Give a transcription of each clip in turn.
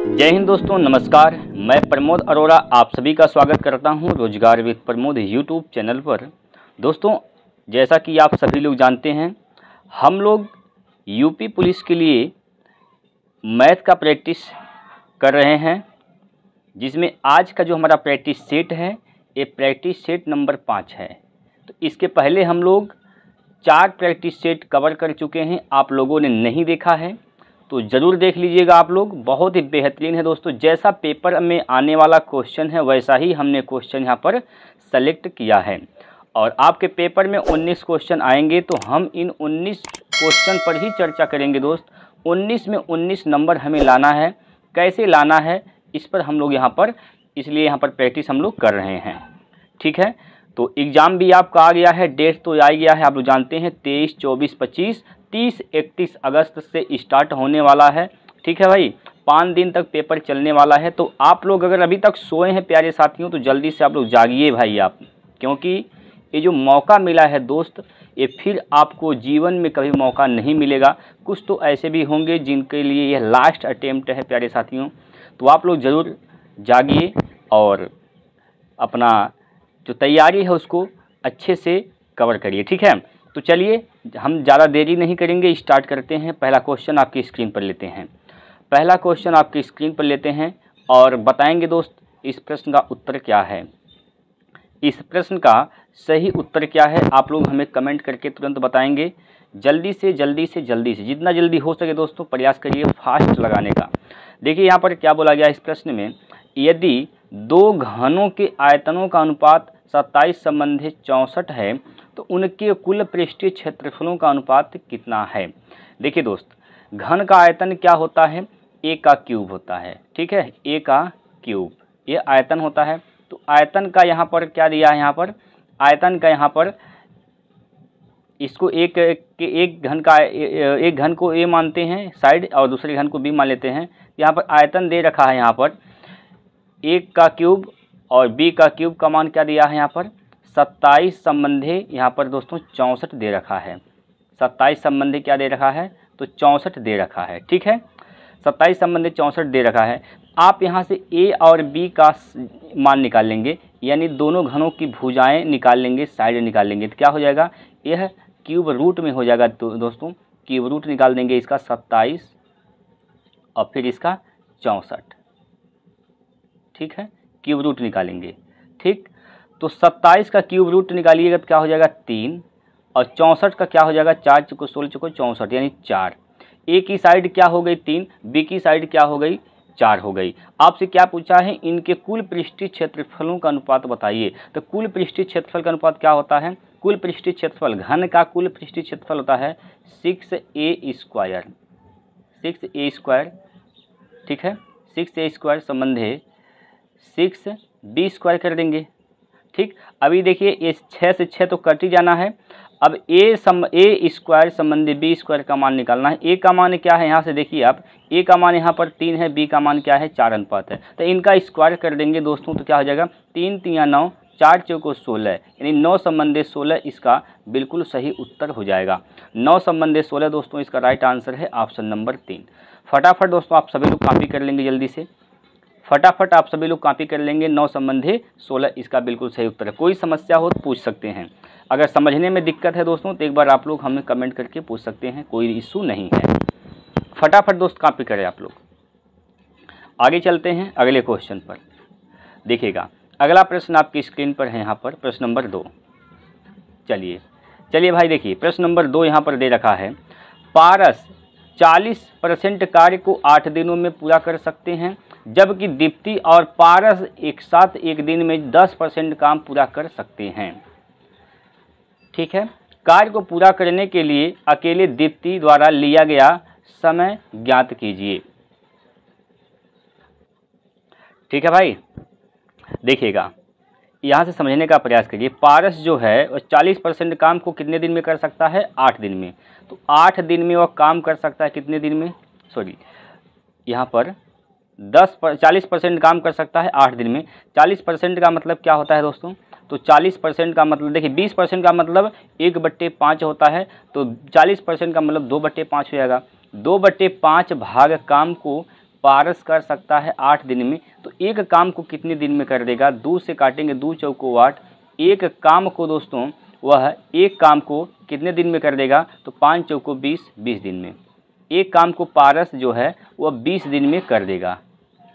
जय हिंद दोस्तों, नमस्कार। मैं प्रमोद अरोड़ा आप सभी का स्वागत करता हूं रोजगार विद प्रमोद यूट्यूब चैनल पर। दोस्तों, जैसा कि आप सभी लोग जानते हैं, हम लोग यूपी पुलिस के लिए मैथ का प्रैक्टिस कर रहे हैं, जिसमें आज का जो हमारा प्रैक्टिस सेट है ये प्रैक्टिस सेट नंबर 5 है। तो इसके पहले हम लोग 4 प्रैक्टिस सेट कवर कर चुके हैं। आप लोगों ने नहीं देखा है तो ज़रूर देख लीजिएगा आप लोग, बहुत ही बेहतरीन है दोस्तों। जैसा पेपर में आने वाला क्वेश्चन है वैसा ही हमने क्वेश्चन यहाँ पर सेलेक्ट किया है। और आपके पेपर में 19 क्वेश्चन आएंगे तो हम इन 19 क्वेश्चन पर ही चर्चा करेंगे दोस्त। 19 में 19 नंबर हमें लाना है, कैसे लाना है इस पर हम लोग यहाँ पर, इसलिए यहाँ पर प्रैक्टिस हम लोग कर रहे हैं। ठीक है, तो एग्ज़ाम भी आपका आ गया है, डेट तो आ गया है, आप लोग जानते हैं 23, 24, 25, 30, 31 अगस्त से स्टार्ट होने वाला है। ठीक है भाई, 5 दिन तक पेपर चलने वाला है। तो आप लोग अगर अभी तक सोए हैं प्यारे साथियों तो जल्दी से आप लोग जागिए भाई आप, क्योंकि ये जो मौका मिला है दोस्त ये फिर आपको जीवन में कभी मौका नहीं मिलेगा। कुछ तो ऐसे भी होंगे जिनके लिए यह लास्ट अटेम्प्ट है प्यारे साथियों। तो आप लोग ज़रूर जागिए और अपना जो तैयारी है उसको अच्छे से कवर करिए। ठीक है, तो चलिए हम ज़्यादा देरी नहीं करेंगे, स्टार्ट करते हैं। पहला क्वेश्चन आपकी स्क्रीन पर लेते हैं। पहला क्वेश्चन आपकी स्क्रीन पर लेते हैं और बताएंगे दोस्त इस प्रश्न का उत्तर क्या है। इस प्रश्न का सही उत्तर क्या है आप लोग हमें कमेंट करके तुरंत बताएंगे। जल्दी से जितना जल्दी हो सके दोस्तों प्रयास करिए फास्ट लगाने का। देखिए यहाँ पर क्या बोला गया इस प्रश्न में, यदि 2 घनों के आयतनों का अनुपात 27/64 है तो उनके कुल पृष्ठीय क्षेत्रफलों का अनुपात कितना है। देखिए दोस्त, घन का आयतन क्या होता है, a का क्यूब होता है। ठीक है, a का क्यूब ये आयतन होता है। तो आयतन का यहाँ पर क्या दिया है, यहाँ पर आयतन का यहाँ पर इसको एक घन को a मानते हैं साइड और दूसरे घन को b मान लेते हैं। यहाँ पर आयतन दे रखा है, यहाँ पर a का क्यूब और b का क्यूब का मान क्या दिया है, यहाँ पर 27 संबंधी यहाँ पर दोस्तों 64 दे रखा है। 27 संबंधी क्या दे रखा है, तो 64 दे रखा है। ठीक है, 27 संबंधी 64 दे रखा है। आप यहाँ से a और b का मान निकाल लेंगे, यानी दोनों घनों की भुजाएं निकाल लेंगे, साइड निकाल लेंगे, तो क्या हो जाएगा, यह क्यूब रूट में हो जाएगा। तो दोस्तों क्यूब रूट निकाल देंगे इसका 27 और फिर इसका 64। ठीक है, क्यूब रूट निकालेंगे। ठीक, तो 27 का क्यूब रूट निकालिएगा तो क्या हो जाएगा 3 और 64 का क्या हो जाएगा 4 चौको 16 चौको 64 यानी 4। ए की साइड क्या हो गई 3, बी की साइड क्या हो गई 4 हो गई। आपसे क्या पूछा है, इनके कुल पृष्ठीय क्षेत्रफलों का अनुपात बताइए। तो कुल पृष्ठीय क्षेत्रफल का अनुपात क्या होता है, कुल पृष्ठीय क्षेत्रफल, घन का कुल पृष्ठीय क्षेत्रफल होता है 6a स्क्वायर, 6a स्क्वायर। ठीक है, 6a स्क्वायर संबंधी 6b स्क्वायर कर देंगे। ठीक, अभी देखिए ये 6 से 6 तो कट ही जाना है। अब a स्क्वायर संबंधी b स्क्वायर का मान निकालना है। a का मान क्या है, यहाँ से देखिए आप, a का मान यहाँ पर 3 है, b का मान क्या है 4 अनुपात है। तो इनका स्क्वायर कर देंगे दोस्तों, तो क्या हो जाएगा 3 3 9, 4 चौको 16 यानी 9 संबंधी 16 इसका बिल्कुल सही उत्तर हो जाएगा। 9 संबंधी 16 दोस्तों इसका राइट आंसर है ऑप्शन नंबर 3। फटाफट दोस्तों आप सभी लोग कॉपी कर लेंगे, जल्दी से फटाफट आप सभी लोग कॉपी कर लेंगे। 9 संबंधी 16 इसका बिल्कुल सही उत्तर है। कोई समस्या हो तो पूछ सकते हैं, अगर समझने में दिक्कत है दोस्तों तो एक बार आप लोग हमें कमेंट करके पूछ सकते हैं, कोई इशू नहीं है। फटाफट दोस्त कॉपी करें आप लोग। आगे चलते हैं अगले क्वेश्चन पर। देखिएगा अगला प्रश्न आपकी स्क्रीन पर है, यहाँ पर प्रश्न नंबर 2। चलिए भाई देखिए प्रश्न नंबर 2 यहाँ पर दे रखा है, पारस 40% कार्य को 8 दिनों में पूरा कर सकते हैं, जबकि दीप्ति और पारस एक साथ एक दिन में 10% काम पूरा कर सकते हैं। ठीक है, कार्य को पूरा करने के लिए अकेले दीप्ति द्वारा लिया गया समय ज्ञात कीजिए। ठीक है भाई, देखिएगा यहाँ से समझने का प्रयास करिए। पारस जो है वह 40% काम को कितने दिन में कर सकता है, 8 दिन में। तो 8 दिन में वह काम कर सकता है कितने दिन में, यहाँ पर 40% काम कर सकता है 8 दिन में। 40% का मतलब क्या होता है दोस्तों, तो 40% का मतलब देखिए 20% का मतलब 1/5 होता है, तो 40% का मतलब 2/5 हो जाएगा। 2/5 भाग काम को पारस कर सकता है 8 दिन में, तो एक काम को कितने दिन में कर देगा? 2 से काटेंगे, 2 चौको 8, एक काम को दोस्तों वह एक काम को कितने दिन में कर देगा? तो 5 चौको 20, 20 दिन में। एक काम को पारस जो है वह 20 दिन में कर देगा,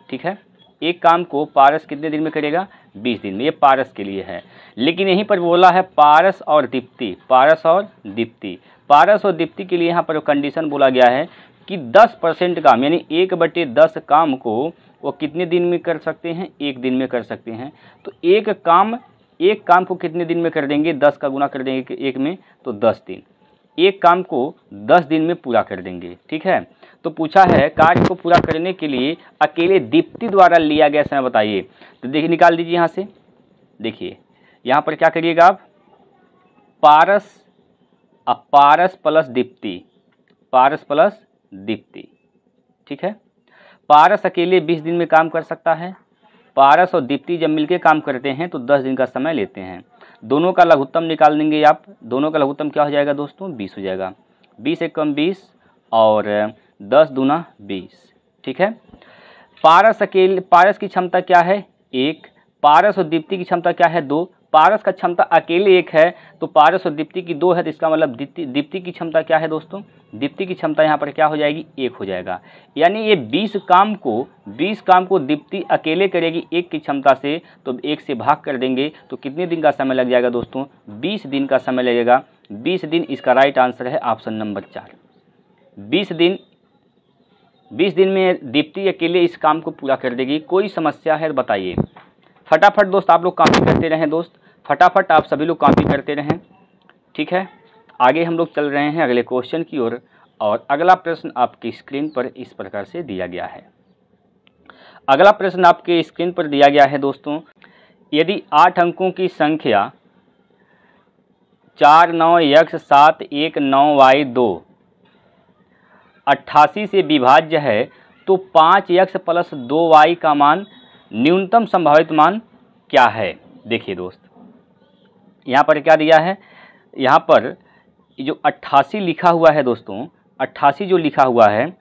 ठीक है। एक काम को पारस कितने दिन में करेगा? 20 दिन में। ये पारस के लिए है। लेकिन यहीं पर बोला है पारस और दीप्ति, पारस और दीप्ति। पारस और दीप्ति के लिए यहाँ पर कंडीशन बोला गया है कि 10% काम यानी 1/10 काम को वो कितने दिन में कर सकते हैं? 1 दिन में कर सकते हैं। तो एक काम को कितने दिन में कर देंगे? 10 का गुना कर देंगे 1 में, तो 10 दिन। एक काम को 10 दिन में पूरा कर देंगे, ठीक है। तो पूछा है कार्य को पूरा करने के लिए अकेले दीप्ति द्वारा लिया गया समय बताइए। तो देखिए निकाल दीजिए यहाँ से। देखिए यहाँ पर क्या करिएगा आप? पारस, अब पारस प्लस दीप्ति, पारस प्लस दीप्ति, ठीक है। पारस अकेले 20 दिन में काम कर सकता है। पारस और दीप्ति जब मिलकर काम करते हैं तो 10 दिन का समय लेते हैं। दोनों का लघुत्तम निकाल देंगे आप। दोनों का लघुत्तम क्या हो जाएगा दोस्तों? 20 हो जाएगा। 20 एक कम 20 और 10 दूना 20, ठीक है। पारस की क्षमता क्या है? 1। पारस और दीप्ति की क्षमता क्या है? 2। पारस का क्षमता अकेले 1 है, तो पारस और दीप्ति की 2 है, तो इसका मतलब दीप्ति की क्षमता क्या है दोस्तों? दीप्ति की क्षमता यहाँ पर क्या हो जाएगी? 1 हो जाएगा। यानी ये 20 काम को दीप्ति अकेले करेगी 1 की क्षमता से, तो 1 से भाग कर देंगे तो कितने दिन का समय लग जाएगा दोस्तों? 20 दिन का समय लगेगा। 20 दिन इसका राइट आंसर है ऑप्शन नंबर 4। 20 दिन में दीप्ति अकेले इस काम को पूरा कर देगी। कोई समस्या है बताइए। फटाफट दोस्त आप लोग कॉपी करते रहें दोस्त, फटाफट आप सभी लोग कॉपी करते रहें, ठीक है। आगे हम लोग चल रहे हैं अगले क्वेश्चन की ओर, और अगला प्रश्न आपकी स्क्रीन पर इस प्रकार से दिया गया है। अगला प्रश्न आपके स्क्रीन पर दिया गया है दोस्तों, यदि 8 अंकों की संख्या 4 9 x 7 1 9 y 2 88 से विभाज्य है, तो 5x प्लस 2y का मान न्यूनतम संभावित मान क्या है? देखिए दोस्त यहाँ पर क्या दिया है? यहाँ पर जो 88 लिखा हुआ है दोस्तों, 88 जो लिखा हुआ है,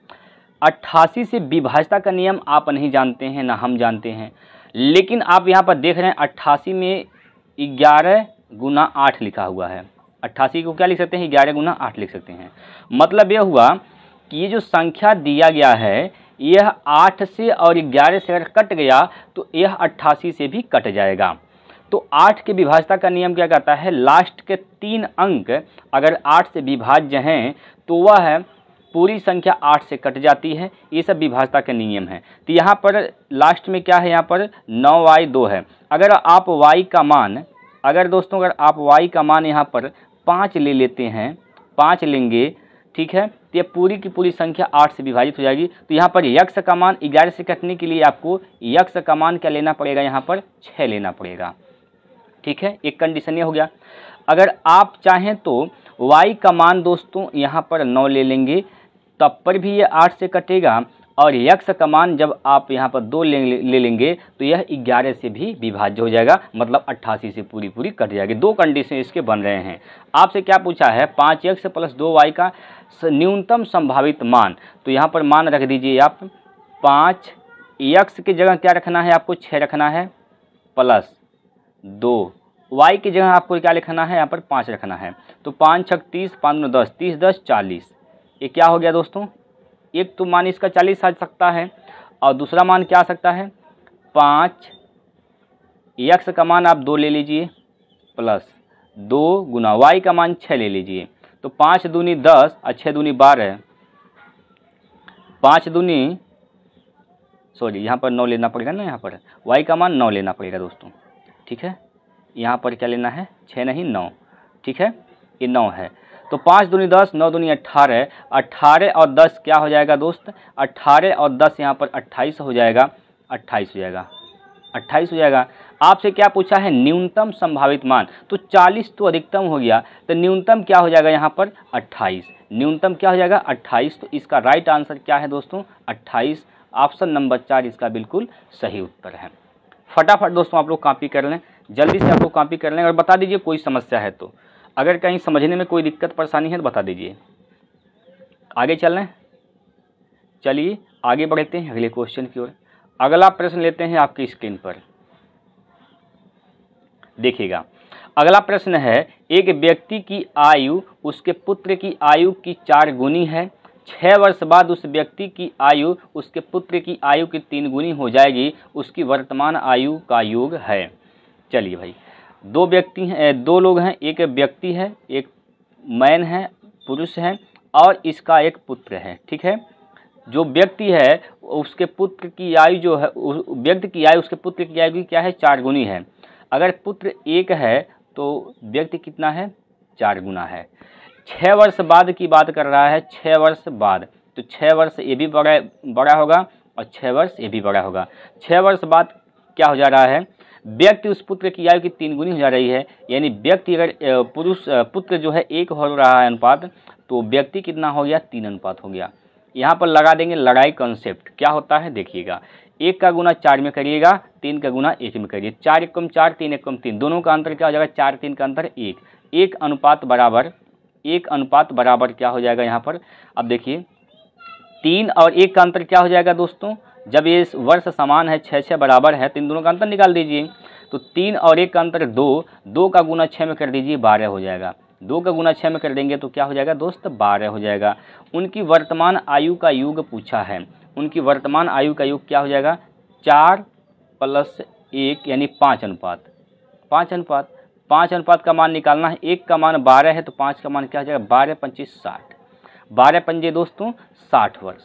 88 से विभाज्यता का नियम आप नहीं जानते हैं ना हम जानते हैं, लेकिन आप यहाँ पर देख रहे हैं 88 में 11 गुना 8 लिखा हुआ है। 88 को क्या लिख सकते हैं? 11 गुना 8 लिख सकते हैं। मतलब यह हुआ कि ये जो संख्या दिया गया है यह 8 से और 11 से अगर कट गया तो यह 88 से भी कट जाएगा। तो 8 के विभाज्यता का नियम क्या कहता है? लास्ट के 3 अंक अगर 8 से विभाज्य हैं तो वह है पूरी संख्या 8 से कट जाती है। ये सब विभाज्यता के नियम है। तो यहाँ पर लास्ट में क्या है? यहाँ पर 9y2 है। अगर आप y का मान अगर आप y का मान यहाँ पर 5 ले लेते हैं, 5 लेंगे, ठीक है, तो ये पूरी की पूरी संख्या 8 से विभाजित हो जाएगी। तो यहाँ पर यक्ष का मान 11 से कटने के लिए आपको यक्ष का मान क्या लेना पड़ेगा? यहाँ पर 6 लेना पड़ेगा, ठीक है। एक कंडीशन ये हो गया। अगर आप चाहें तो y का मान दोस्तों यहाँ पर 9 ले लेंगे, तब पर भी ये 8 से कटेगा, और यक्ष का मान जब आप यहाँ पर 2 ले लेंगे तो यह 11 से भी विभाज्य हो जाएगा, मतलब 88 से पूरी पूरी कट जाएगी। 2 कंडीशन इसके बन रहे हैं। आपसे क्या पूछा है? 5x प्लस 2y का न्यूनतम संभावित मान। तो यहाँ पर मान रख दीजिए आप 5x की जगह क्या रखना है? आपको 6 रखना है, प्लस 2 y की जगह आपको क्या लिखना है? यहाँ पर 5 रखना है। तो 5 6 30, 5 9 10, 30 10 40। ये क्या हो गया दोस्तों? एक तो मान इसका 40 आ सकता है, और दूसरा मान क्या आ सकता है? 5x का मान आप 2 ले लीजिए, प्लस 2 गुना y का मान 6 ले लीजिए। तो 5 दूनी 10 और 6 दूनी 12, 5 दूनी सॉरी यहाँ पर 9 लेना पड़ेगा ना, यहाँ पर y का मान 9 लेना पड़ेगा दोस्तों, ठीक है। यहाँ पर क्या लेना है? 6 नहीं 9, ठीक है, ये 9 है। तो 5 दूनी 10, 9 दूनी 18, 18 और 10 क्या हो जाएगा दोस्त? 18 और 10 यहाँ पर 28 हो जाएगा, 28 हो जाएगा, 28 हो जाएगा। आपसे क्या पूछा है? न्यूनतम संभावित मान। तो 40 तो अधिकतम हो गया, तो न्यूनतम क्या हो जाएगा? यहाँ पर 28। न्यूनतम क्या हो जाएगा? 28। तो इसका राइट आंसर क्या है दोस्तों? 28। ऑप्शन नंबर 4 इसका बिल्कुल सही उत्तर है। फटाफट दोस्तों आप लोग कॉपी कर लें, जल्दी से आप लोग कॉपी कर लें, और बता दीजिए कोई समस्या है तो। अगर कहीं समझने में कोई दिक्कत परेशानी है तो बता दीजिए। आगे चल रहे हैं, चलिए आगे बढ़ते हैं अगले क्वेश्चन की ओर। अगला प्रश्न लेते हैं आपकी स्क्रीन पर, देखिएगा। अगला प्रश्न है, एक व्यक्ति की आयु उसके पुत्र की आयु की 4 गुनी है। 6 वर्ष बाद उस व्यक्ति की आयु उसके पुत्र की आयु की 3 गुनी हो जाएगी। उसकी वर्तमान आयु का योग है। चलिए भाई, दो लोग हैं, एक व्यक्ति है, एक मैन है, पुरुष है, और इसका एक पुत्र है। ठीक है, जो व्यक्ति है उसके पुत्र की आयु जो है, व्यक्ति की आयु उसके पुत्र की आयु की क्या है, 4 गुनी है। अगर पुत्र 1 है तो व्यक्ति कितना है, 4 गुना है। 6 वर्ष बाद की बात कर रहा है, 6 वर्ष बाद, तो 6 वर्ष ये भी बड़ा होगा और 6 वर्ष ये भी बड़ा होगा। 6 वर्ष बाद क्या हो जा रहा है, व्यक्ति उस पुत्र की आयु की 3 गुनी हो जा रही है। यानी व्यक्ति अगर पुत्र जो है 1 हो रहा है अनुपात, तो व्यक्ति कितना हो गया, 3 अनुपात हो गया। यहाँ पर लगा देंगे लड़ाई कॉन्सेप्ट। क्या होता है देखिएगा, 1 का गुना 4 में करिएगा, 3 का गुना 1 में करिए। 4 एकम 4, 3 एकम 3, दोनों का अंतर क्या हो जाएगा, 4 3 का अंतर 1। 1 अनुपात बराबर क्या हो जाएगा यहाँ पर, अब देखिए 3 और 1 का अंतर क्या हो जाएगा दोस्तों, जब ये वर्ष समान है, 6 6 बराबर है, तो इन दोनों का अंतर निकाल दीजिए। तो 3 और 1 का अंतर 2, 2 का गुना 6 में कर दीजिए, 12 हो जाएगा। 2 का गुना 6 में कर देंगे तो क्या हो जाएगा दोस्त, 12 हो जाएगा। उनकी वर्तमान आयु का योग पूछा है। उनकी वर्तमान आयु का योग क्या हो जाएगा, 4 + 1 यानी 5 अनुपात। 5 अनुपात का मान निकालना है। 1 का मान 12 है तो 5 का मान क्या हो जाएगा, 12 × 25 = 60। 12 पंजे दोस्तों 60 वर्ष।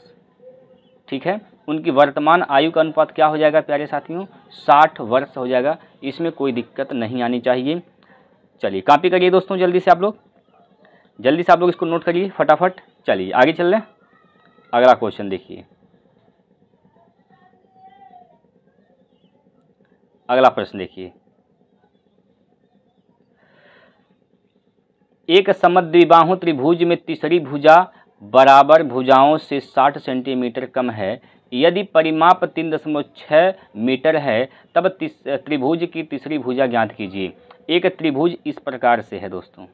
ठीक है, उनकी वर्तमान आयु का अनुपात क्या हो जाएगा प्यारे साथियों, 60 वर्ष हो जाएगा। इसमें कोई दिक्कत नहीं आनी चाहिए। चलिए कॉपी करिए दोस्तों, जल्दी से आप लोग इसको नोट करिए फटाफट। चलिए आगे चल रहे हैं, अगला क्वेश्चन देखिए। अगला प्रश्न देखिए, एक समद्विबाहु त्रिभुज में तीसरी भुजा बराबर भुजाओं से 60 सेंटीमीटर कम है। यदि परिमाप 3.6 मीटर है, तब त्रिभुज की तीसरी भुजा ज्ञात कीजिए। एक त्रिभुज इस प्रकार से है दोस्तों,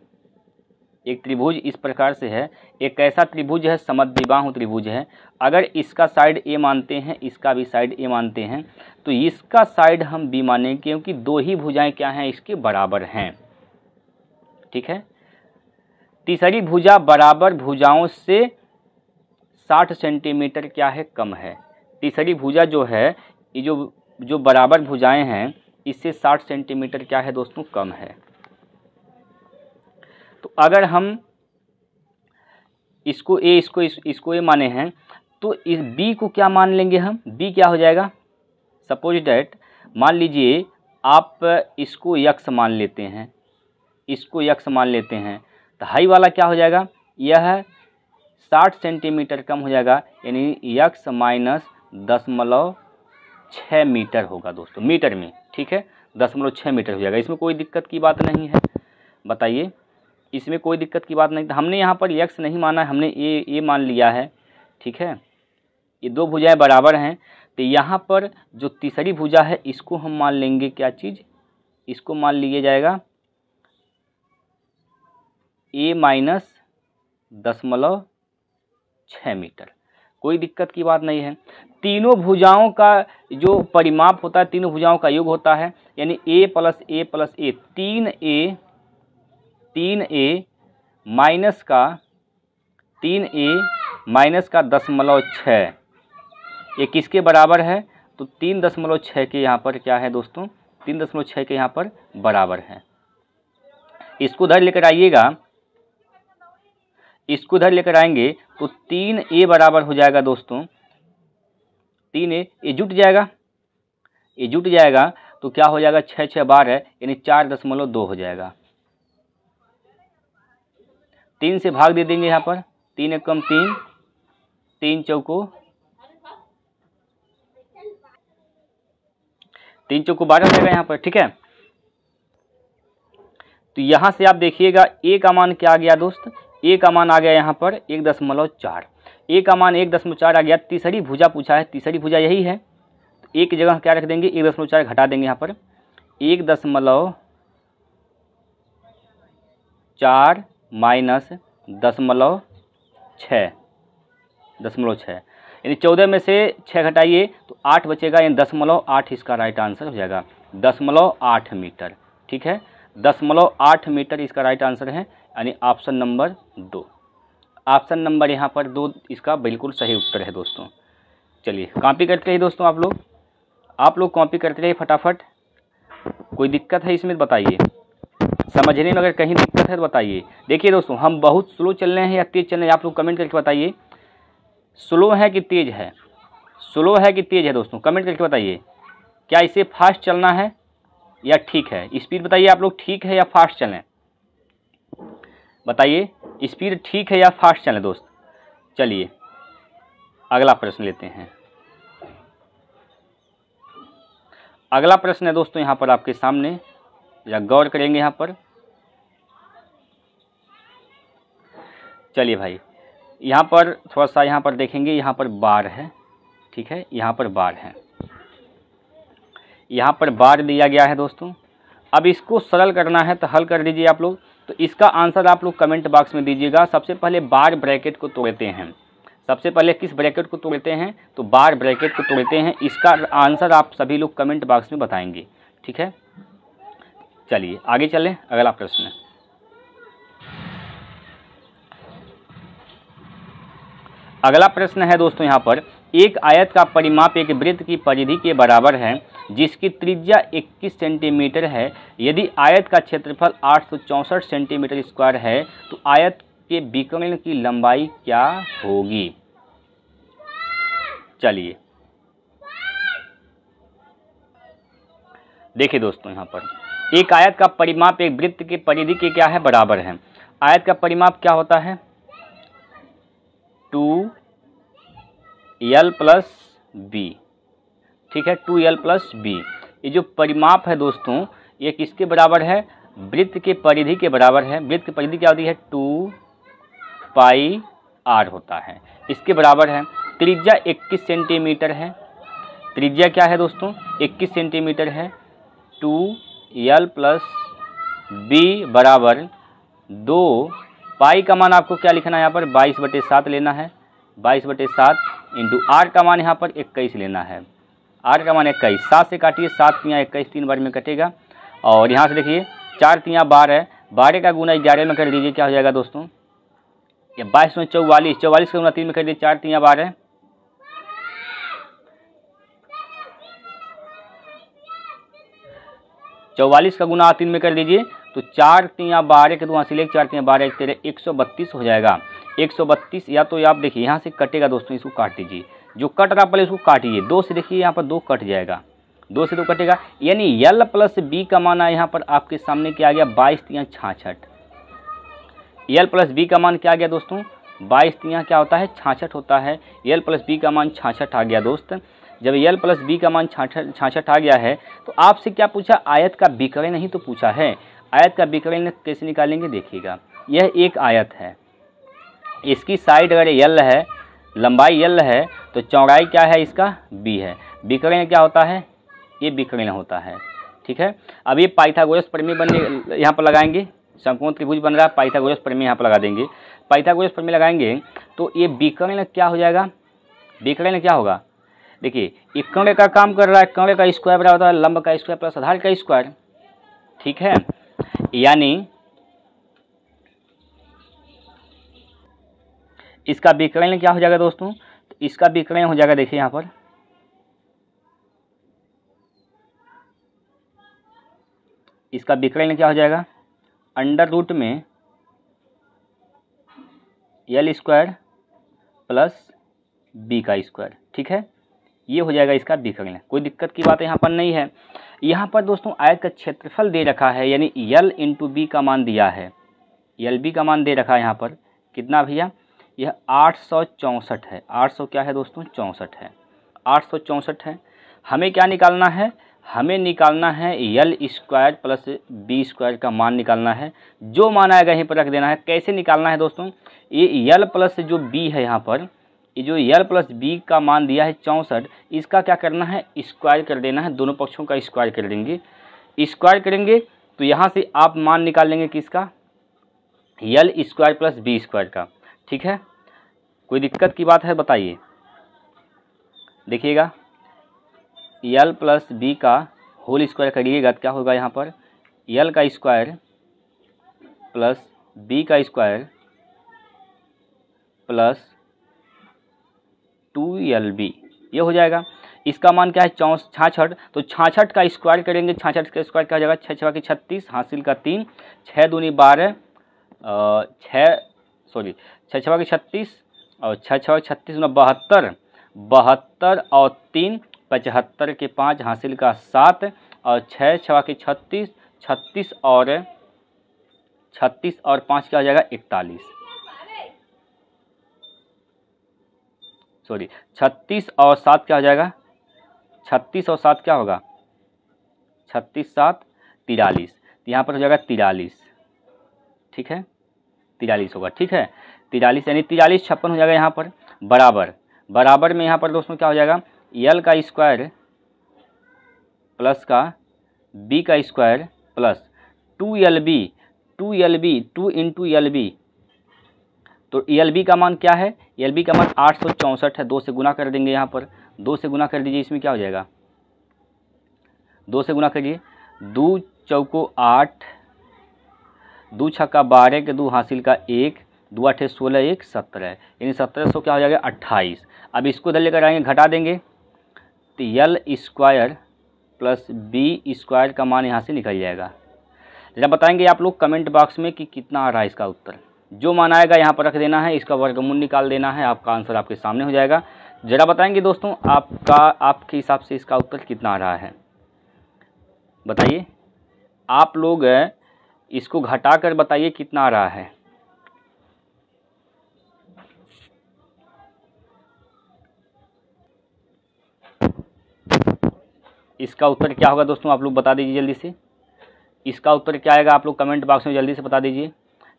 एक त्रिभुज इस प्रकार से है। एक ऐसा त्रिभुज है, समद्विबाहु त्रिभुज है। अगर इसका साइड ए मानते हैं, इसका भी साइड ए मानते हैं, तो इसका साइड हम बी मानेंगे, क्योंकि 2 ही भुजाएं क्या हैं, इसके बराबर हैं। ठीक है, तीसरी भुजा बराबर भुजाओं से 60 सेंटीमीटर क्या है, कम है। तीसरी भुजा जो है, ये जो बराबर भुजाएं हैं, इससे 60 सेंटीमीटर क्या है दोस्तों, कम है। तो अगर हम इसको ए माने हैं, तो इस बी को क्या मान लेंगे हम, बी क्या हो जाएगा, सपोज डैट मान लीजिए आप इसको यक्स मान लेते हैं, इसको यक्स मान लेते हैं, तो हाई वाला क्या हो जाएगा, यह 60 सेंटीमीटर कम हो जाएगा, यानी यक्स - 0.6 मीटर होगा दोस्तों, मीटर में। ठीक है, 0.6 मीटर हो जाएगा। इसमें कोई दिक्कत की बात नहीं है, बताइए, इसमें कोई दिक्कत की बात नहीं। तो हमने यहाँ पर यक्स नहीं माना है, हमने ए मान लिया है। ठीक है, ये 2 भुजाएं बराबर हैं, तो यहाँ पर जो तीसरी भुजा है, इसको हम मान लेंगे क्या चीज़, इसको मान लिया जाएगा a - 0.6 मीटर। कोई दिक्कत की बात नहीं है। तीनों भुजाओं का जो परिमाप होता है, तीनों भुजाओं का योग होता है, यानी a + a + a 3a minus का 0.6, ये किसके बराबर है, तो 3.6 के यहाँ पर क्या है दोस्तों, 3.6 के यहाँ पर बराबर है। इसको इधर लेकर आइएगा, इसको इधर लेकर आएंगे तो 3a बराबर हो जाएगा दोस्तों, 3a ये जुट जाएगा, तो क्या हो जाएगा, 6 6 12 यानी 4.2 हो जाएगा। 3 से भाग दे देंगे यहाँ पर, 3 एकम 3, 3 चौको 12 हो जाएगा यहाँ पर। ठीक है, तो यहाँ से आप देखिएगा a का मान क्या आ गया दोस्त, a का मान आ गया यहाँ पर 1.4, a का मान 1.4 आ गया। तीसरी भुजा पूछा है, तीसरी भुजा यही है, तो a की जगह क्या रख देंगे, 1.4 घटा देंगे यहाँ पर, 1.4 - 0.6, यानी 14 में से 6 घटाइए तो 8 बचेगा, यानी 10.8 इसका राइट आंसर हो जाएगा, 10.8 मीटर। ठीक है, 10.8 मीटर इसका राइट आंसर है, यानी ऑप्शन नंबर 2। ऑप्शन नंबर यहाँ पर 2 इसका बिल्कुल सही उत्तर है दोस्तों। चलिए कॉपी करते रहिए दोस्तों, आप लोग कॉपी करते रहिए फटाफट। कोई दिक्कत है इसमें बताइए, समझने में अगर कहीं दिक्कत है तो बताइए। देखिए दोस्तों, हम बहुत स्लो चल रहे हैं या तेज़ चल रहे हैं, आप लोग कमेंट करके बताइए। स्लो है कि तेज़ है, स्लो है कि तेज़ है दोस्तों, कमेंट करके बताइए। क्या इसे फास्ट चलना है या ठीक है? स्पीड बताइए आप लोग, ठीक है या फास्ट चलें, बताइए स्पीड ठीक है या फास्ट चलें दोस्त। चलिए अगला प्रश्न लेते हैं। अगला प्रश्न है दोस्तों यहाँ पर आपके सामने, या गौर करेंगे यहाँ पर। चलिए भाई, यहाँ पर थोड़ा सा यहाँ पर देखेंगे, यहाँ पर बार है, ठीक है, यहाँ पर बार है, यहाँ पर बार दिया गया है दोस्तों। अब इसको सरल करना है तो हल कर दीजिए आप लोग। तो इसका आंसर आप लोग कमेंट बॉक्स में दीजिएगा। सबसे पहले बार ब्रैकेट को तोड़ते हैं, सबसे पहले किस ब्रैकेट को तोड़ते हैं? तो बार ब्रैकेट को तोड़ते हैं। इसका आंसर आप सभी लोग कमेंट बॉक्स में बताएंगे, ठीक है। चलिए आगे चलें, अगला प्रश्न। अगला प्रश्न है दोस्तों यहाँ पर, एक आयत का परिमाप एक वृत्त की परिधि के बराबर है जिसकी त्रिज्या 21 सेंटीमीटर है। यदि आयत का क्षेत्रफल 864 सेंटीमीटर स्क्वायर है तो आयत के विकर्ण की लंबाई क्या होगी? चलिए देखिए दोस्तों, यहाँ पर एक आयत का परिमाप एक वृत्त की परिधि के क्या है? बराबर है। आयत का परिमाप क्या होता है? 2l प्लस बी, ठीक है, 2l प्लस बी। ये जो परिमाप है दोस्तों, ये किसके बराबर है? वृत्त के परिधि के बराबर है। वृत्त की परिधि क्या होती है? 2 पाई r होता है, इसके बराबर है। त्रिज्या 21 सेंटीमीटर है। त्रिज्या क्या है दोस्तों? 21 सेंटीमीटर है। 2l प्लस बी बराबर 2 पाई का मान आपको क्या लिखना है यहाँ पर? 22/7 लेना है। 22/7 इंटू आर का मान यहाँ पर 21 लेना है। आर का मान 21, 7 से काटिए, 7 तियाँ 21, 3 बार में कटेगा। और यहाँ से देखिए 4 तियाँ 12, 12 का गुना 11 में कर दीजिए, क्या हो जाएगा दोस्तों? ये 22 में 44, 44 का गुना 3 में कर दीजिए, 4 तियाँ 12, 44 का गुना 3 में कर दीजिए तो 4 तियाँ 12 के 2 हासिल 1, 4 तियाँ 12 13, 132 हो जाएगा। 132 या तो आप देखिए यहाँ से कटेगा दोस्तों, इसको काट दीजिए, जो कट रहा पहले उसको काटिए। 2 से देखिए यहाँ पर 2 कट जाएगा, 2 से 2 कटेगा, यानी l प्लस बी का मान यहाँ पर आपके सामने क्या आ गया? 22 तियाँ 66। l प्लस बी का मान क्या आ गया दोस्तों? 22 तियाँ क्या होता है? 66 होता है। l प्लस बी का मान 66 आ गया दोस्त। जब l प्लस बी का मान 66 आ गया है तो आपसे क्या पूछा? आयत का विकर्ण नहीं तो पूछा है। आयत का विकर्ण कैसे निकालेंगे? देखिएगा, यह एक आयत है, इसकी साइड अगर l है, लंबाई l है, तो चौड़ाई क्या है इसका? b है। विकर्ण क्या होता है? ये विकर्ण होता है, ठीक है। अब ये पाइथागोरस प्रमेय बनने यहाँ पर लगाएंगे, समकोण त्रिभुज बन रहा है, पाइथागोरस प्रमेय यहाँ पर लगा देंगे। पाइथागोरस प्रमेय लगाएंगे तो ये विकर्ण क्या हो जाएगा? विकर्ण क्या होगा? देखिए ये कर्ण का काम कर रहा है, कर्ण का स्क्वायर बराबर होता है लंब का स्क्वायर प्लस आधार का स्क्वायर, ठीक है। यानी इसका विकर्ण क्या हो जाएगा दोस्तों? तो इसका विकर्ण हो जाएगा, देखिए यहाँ पर इसका विकर्ण क्या हो जाएगा? अंडर रूट में l स्क्वायर प्लस बी का स्क्वायर, ठीक है। ये हो जाएगा इसका विकर्ण। कोई दिक्कत की बात यहाँ पर नहीं है। यहाँ पर दोस्तों आयत का क्षेत्रफल दे रखा है, यानी l इंटू बी का मान दिया है, l बी का मान दे रखा है यहाँ पर। कितना भैया? यह 864 है। 800 क्या है दोस्तों? 64 है, 864 है। हमें क्या निकालना है? हमें निकालना है l square plus b square का मान निकालना है। जो मान आएगा यहीं पर रख देना है। कैसे निकालना है दोस्तों? ये l प्लस जो b है यहाँ पर, ये जो l प्लस बी का मान दिया है 64, इसका क्या करना है? स्क्वायर कर देना है। दोनों पक्षों का स्क्वायर कर देंगे। स्क्वायर करेंगे तो यहाँ से आप मान निकाल लेंगे किसका? l square plus b square का, ठीक है। कोई दिक्कत की बात है बताइए। देखिएगा यल प्लस बी का होल स्क्वायर करिएगा तो क्या होगा यहाँ पर यल का स्क्वायर प्लस बी का स्क्वायर प्लस 2LB ये हो जाएगा। इसका मान क्या है 66, तो 66 का स्क्वायर करेंगे, 66 का स्क्वायर क्या हो जाएगा 6 छवा की 36, हासिल का 3, 6 दूनी 12, 6 छवा की 36 और 6 छवा की 36 में 72, 72 और 3 75 के 5 हासिल का 7 और 6 छवा की 36, 36 और 5 क्या हो जाएगा 41, 36 और 7 क्या हो जाएगा 36 और 7 क्या होगा 36 7 43, तो यहाँ पर हो जाएगा 43, ठीक है 43 होगा, ठीक है 43 यानी 43 56 हो जाएगा यहाँ पर। बराबर में यहाँ पर दोस्तों क्या हो जाएगा यल का स्क्वायर प्लस का बी का square plus 2LB 2 into LB, तो LB का मान क्या है LB का मान 864 है, 2 से गुना कर देंगे यहाँ पर, 2 से गुना कर दीजिए, इसमें क्या हो जाएगा 2 से गुना करिए, 2 चौको 8, 2 छक्का 12 के 2 हासिल का 1, 2 8 16 1 17, यानी 1700 क्या हो जाएगा 28। अब इसको इधर लेकर आएंगे घटा देंगे तो l square plus b square का मान यहाँ से निकल जाएगा। जरा बताएंगे आप लोग कमेंट बॉक्स में कि कितना आ रहा है इसका उत्तर, जो मान आएगा यहाँ पर रख देना है, इसका वर्गमूल निकाल देना है, आपका आंसर आपके सामने हो जाएगा। जरा बताएंगे दोस्तों आपके हिसाब से इसका उत्तर कितना आ रहा है, बताइए आप लोग इसको घटा कर बताइए कितना आ रहा है। इसका उत्तर क्या होगा दोस्तों आप लोग बता दीजिए जल्दी से, इसका उत्तर क्या आएगा आप लोग कमेंट बॉक्स में जल्दी से बता दीजिए।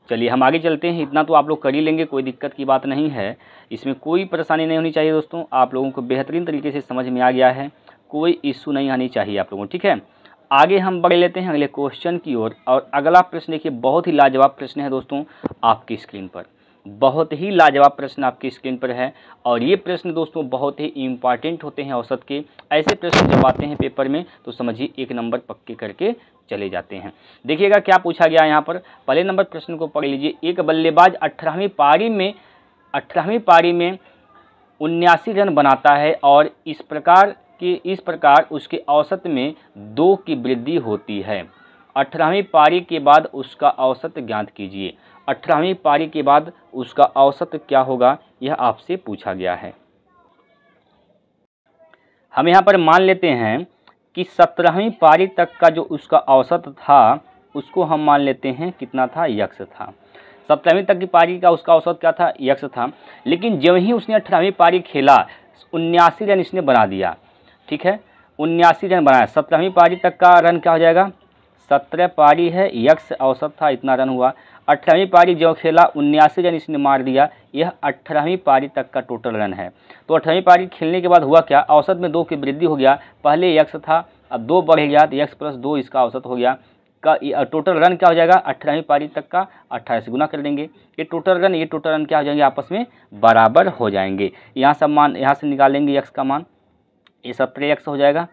चलिए हम आगे चलते हैं, इतना तो आप लोग कर ही लेंगे, कोई दिक्कत की बात नहीं है, इसमें कोई परेशानी नहीं होनी चाहिए दोस्तों, आप लोगों को बेहतरीन तरीके से समझ में आ गया है, कोई इश्यू नहीं आनी चाहिए आप लोगों को, ठीक है। आगे हम बढ़ लेते हैं अगले क्वेश्चन की ओर, और अगला प्रश्न देखिए बहुत ही लाजवाब प्रश्न है दोस्तों आपकी स्क्रीन पर, बहुत ही लाजवाब प्रश्न आपकी स्क्रीन पर है, और ये प्रश्न दोस्तों बहुत ही इम्पॉर्टेंट होते हैं औसत के। ऐसे प्रश्न जब आते हैं पेपर में तो समझिए 1 नंबर पक्के करके चले जाते हैं। देखिएगा क्या पूछा गया यहाँ पर, पहले नंबर प्रश्न को पढ़ लीजिए। एक बल्लेबाज 18वीं पारी में 79 रन बनाता है और इस प्रकार उसके औसत में 2 की वृद्धि होती है। 18वीं पारी के बाद उसका औसत ज्ञात कीजिए। 18वीं पारी के बाद उसका औसत क्या होगा, यह आपसे पूछा गया है। हम यहाँ पर मान लेते हैं कि 17वीं पारी तक का जो उसका औसत था उसको हम मान लेते हैं कितना था, यक्स था। 17वीं तक की पारी का उसका औसत क्या था, यक्स था। लेकिन जब ही उसने 18वीं पारी खेला 79 रन इसने बना दिया, ठीक है 79 रन बनाया। 17वीं पारी तक का रन क्या हो जाएगा, 17 पारी है, यक्स औसत था, इतना रन हुआ। 18वीं पारी जो खेला 79 रन इसने मार दिया, यह 18वीं पारी तक का टोटल रन है। तो 18वीं पारी खेलने के बाद हुआ क्या, औसत में 2 की वृद्धि हो गया, पहले यक्स था अब 2 बढ़ गया तो यक्स प्लस 2 इसका औसत हो गया का टोटल रन क्या हो जाएगा 18वीं पारी तक का 18 से गुना कर देंगे, ये टोटल रन क्या हो जाएंगे, आपस में बराबर हो जाएंगे। यहाँ सब मान यहाँ से निकालेंगे यक्स का मान, ये 17 यक्स हो जाएगा,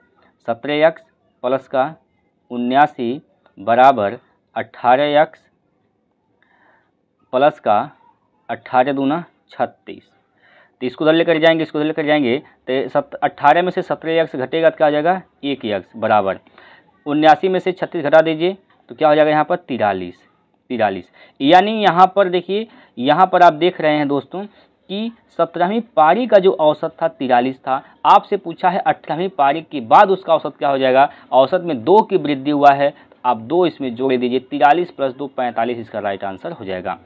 17 यक्स प्लस का 79 बराबर 18 यक्स प्लस का 18 दूना 36। तो इसको उधर लेकर जाएंगे तो 18 में से 17 यक्स घटेगा तो क्या हो जाएगा 1 यक्स बराबर 79 में से 36 घटा दीजिए तो क्या हो जाएगा यहाँ पर 43। यानी यहाँ पर देखिए, यहाँ पर आप देख रहे हैं दोस्तों कि 17वीं पारी का जो औसत था 43 था, आपसे पूछा है 18वीं पारी के बाद उसका औसत क्या हो जाएगा, औसत में 2 की वृद्धि हुआ है, आप 2 इसमें जोड़ दीजिए, 43 प्लस 2 45 इसका राइट आंसर हो जाएगा,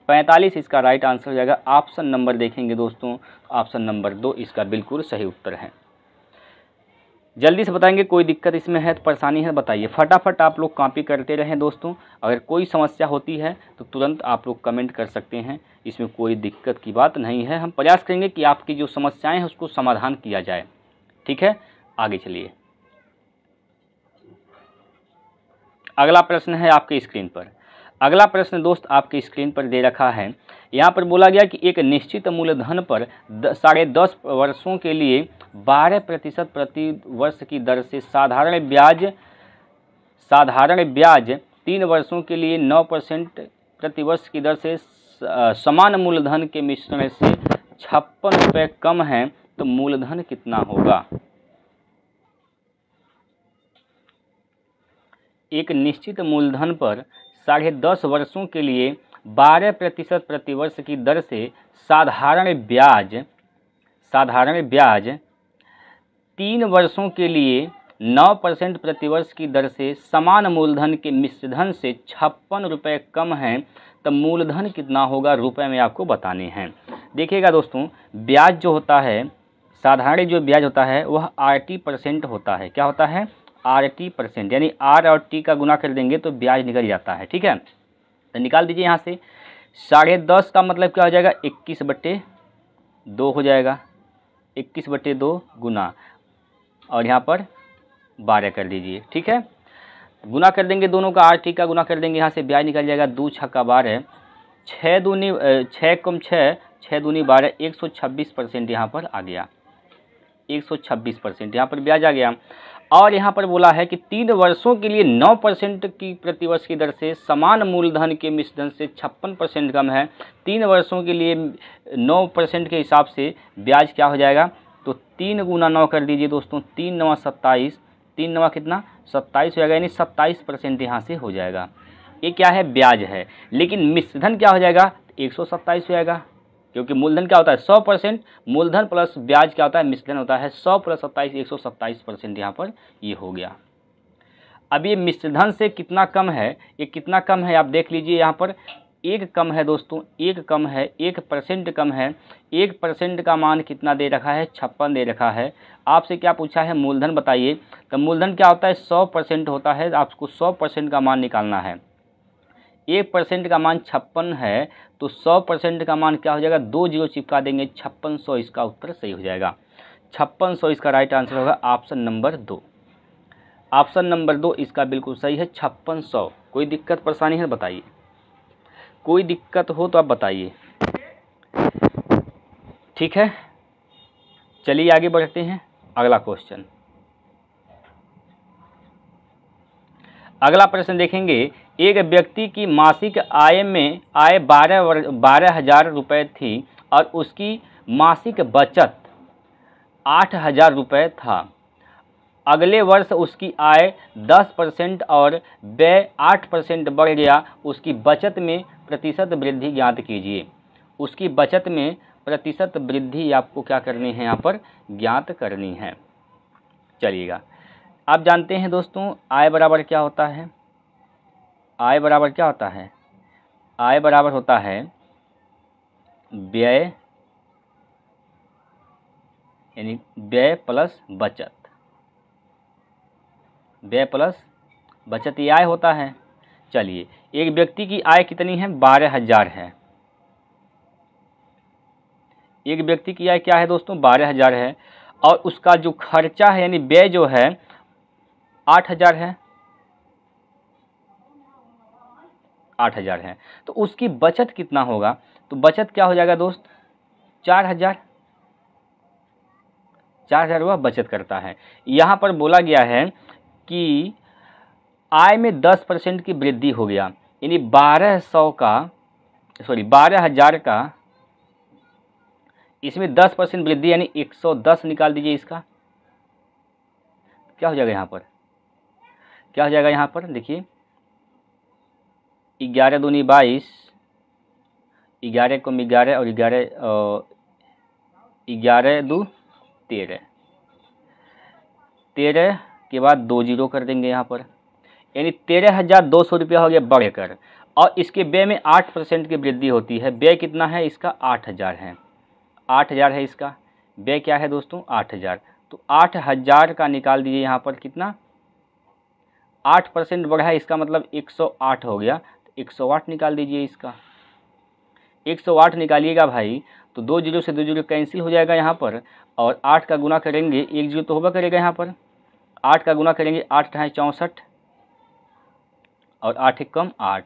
45 इसका राइट आंसर हो जाएगा। ऑप्शन नंबर देखेंगे दोस्तों, ऑप्शन नंबर 2 इसका बिल्कुल सही उत्तर है। जल्दी से बताएंगे, कोई दिक्कत इसमें है तो परेशानी है बताइए, फटाफट आप लोग कॉपी करते रहें दोस्तों। अगर कोई समस्या होती है तो तुरंत आप लोग कमेंट कर सकते हैं, इसमें कोई दिक्कत की बात नहीं है। हम प्रयास करेंगे कि आपकी जो समस्याएं हैं उसको समाधान किया जाए, ठीक है। आगे चलिए, अगला प्रश्न है आपके स्क्रीन पर। अगला प्रश्न दोस्त आपकी स्क्रीन पर दे रखा है, यहाँ पर बोला गया कि एक निश्चित मूलधन पर 10.5 वर्षों के लिए 12% प्रति वर्ष की दर से साधारण ब्याज 3 वर्षों के लिए 9% प्रति वर्ष की दर से समान मूलधन के मिश्रण से 56 रुपये कम है, तो मूलधन कितना होगा। एक निश्चित मूलधन पर 10.5 वर्षों के लिए 12% प्रति वर्ष की दर से साधारण ब्याज 3 वर्षों के लिए 9% प्रति वर्ष की दर से समान मूलधन के मिश्रधन से 56 रुपये कम है, तो मूलधन कितना होगा रुपए में आपको बताने हैं। देखिएगा दोस्तों, ब्याज जो होता है, साधारण जो ब्याज होता है वह RT% होता है। क्या होता है? RT%, यानी R और T का गुना कर देंगे तो ब्याज निकल जाता है। ठीक है, तो निकाल दीजिए यहाँ से। 10.5 का मतलब क्या हो जाएगा? 21/2 हो जाएगा। 21/2 गुना, और यहाँ पर 12 कर दीजिए। ठीक है, गुना कर देंगे दोनों का, RT का गुना कर देंगे, यहाँ से ब्याज निकल जाएगा। 2 छक्का 12, 6 दूनी 6 कम 6, 6 दूनी 12, 126% यहाँ पर आ गया। 126% यहाँ पर ब्याज आ गया। और यहाँ पर बोला है कि 3 वर्षों के लिए 9% की प्रतिवर्ष की दर से समान मूलधन के मिश्रण से 56% कम है। 3 वर्षों के लिए 9% के हिसाब से ब्याज क्या हो जाएगा? तो 3 गुना 9 कर दीजिए दोस्तों, 3 9 27, 3 9 कितना? 27 हो जाएगा, यानी 27% यहाँ से हो जाएगा। ये क्या है? ब्याज है। लेकिन मिश्रधन क्या हो जाएगा? 127 हो जाएगा, क्योंकि मूलधन क्या होता है? 100%, मूलधन प्लस ब्याज क्या होता है? मिश्रधन होता है। 100 + 27 127% यहाँ पर ये हो गया। अब ये मिश्रधन से कितना कम है? ये कितना कम है आप देख लीजिए, यहाँ पर 1 कम है दोस्तों, 1 कम है, 1% कम है। 1% का मान कितना दे रखा है? 56 दे रखा है। आपसे क्या पूछा है? मूलधन बताइए। तो मूलधन क्या होता है? 100% होता है। आपको 100% का मान निकालना है। 1% का मान 56 है, तो 100% का मान क्या हो जाएगा? 2 जीरो चिपका देंगे, 5600। इसका उत्तर सही हो जाएगा। 5600 इसका राइट आंसर होगा ऑप्शन नंबर 2। ऑप्शन नंबर 2 इसका बिल्कुल सही है, 5600। कोई दिक्कत परेशानी है बताइए, कोई दिक्कत हो तो आप बताइए। ठीक है, चलिए आगे बढ़ते हैं। अगला क्वेश्चन, अगला प्रश्न देखेंगे। एक व्यक्ति की मासिक आय 12,000 रुपये थी और उसकी मासिक बचत 8,000 रुपये था। अगले वर्ष उसकी आय 10% और व्यय 8% बढ़ गया। उसकी बचत में प्रतिशत वृद्धि ज्ञात कीजिए। उसकी बचत में प्रतिशत वृद्धि आपको क्या करनी है? यहाँ पर ज्ञात करनी है। चलिएगा, आप जानते हैं दोस्तों, आय बराबर क्या होता है? आय बराबर क्या होता है? आय बराबर होता है व्यय, यानी व्यय प्लस बचत। व्यय प्लस बचत, ये आय होता है। चलिए, एक व्यक्ति की आय कितनी है? 12,000 है। एक व्यक्ति की आय क्या है दोस्तों? 12,000 है, और उसका जो खर्चा है यानी व्यय जो है 8,000 है। 8,000 है, तो उसकी बचत कितना होगा? तो बचत क्या हो जाएगा दोस्त? 4,000। 4,000 वह बचत करता है। यहाँ पर बोला गया है कि आय में 10% की वृद्धि हो गया, यानी 12,000 का इसमें 10% वृद्धि, यानी 110 निकाल दीजिए। इसका क्या हो जाएगा यहाँ पर? क्या हो जाएगा यहाँ पर? देखिए, 11 दूनी 22, 11 को 11 और 11 दू 13, 13 के बाद 2 जीरो कर देंगे यहाँ पर, यानी 13,200 रुपया हो गया बढ़कर। और इसके व्यय में 8% की वृद्धि होती है। व्यय कितना है इसका? 8,000 है। 8,000 है इसका व्यय। क्या है दोस्तों? 8,000। तो 8,000 का निकाल दीजिए यहाँ पर कितना? 8% बढ़ा है, इसका मतलब 108 हो गया। 108 निकाल दीजिए इसका। 108 निकालिएगा भाई, तो 2 जीरो से 2 जीरो कैंसिल हो जाएगा यहाँ पर, और 8 का गुना करेंगे, 1 जीरो तो होगा करेगा यहाँ पर। 8 का गुना करेंगे, 8 है 64 और 8 एक कम 8,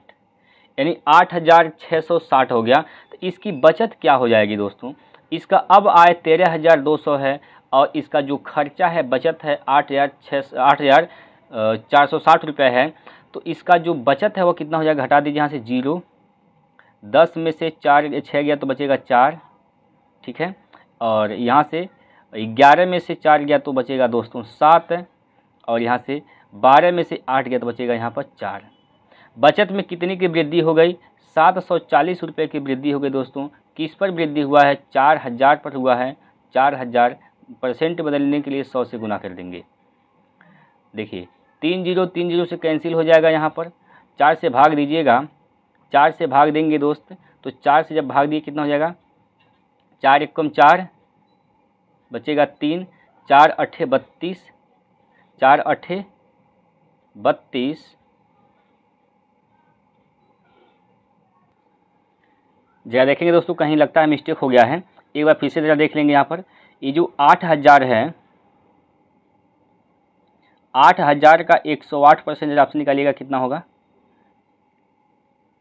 यानी 8,660 हो गया। तो इसकी बचत क्या हो जाएगी दोस्तों, इसका अब आय 13,200 है और इसका जो खर्चा है बचत है 8,460 रुपये है। तो इसका जो बचत है वो कितना हो जाएगा, घटा दीजिए यहाँ से 0, 10 में से 6 गया तो बचेगा 4, ठीक है। और यहाँ से 11 में से 4 गया तो बचेगा दोस्तों 7, और यहाँ से 12 में से 8 गया तो बचेगा यहाँ पर 4। बचत में कितनी की वृद्धि हो गई, 740 रुपये की वृद्धि हो गई दोस्तों। किस पर वृद्धि हुआ है, 4,000 पर हुआ है। 4,000% बदलने के लिए 100 से गुना कर देंगे। देखिए 3 0 से कैंसिल हो जाएगा, यहाँ पर 4 से भाग दीजिएगा, 4 से भाग देंगे दोस्त, तो 4 से जब भाग दिए कितना हो जाएगा, 4 एकम 4 बचेगा 3, 4 8 32, 4 8 32, जरा देखेंगे दोस्तों कहीं लगता है मिस्टेक हो गया है, एक बार फिर से जरा देख लेंगे। यहाँ पर ये जो 8,000 है, 8,000 का 108% जरा आपसे निकालिएगा कितना होगा,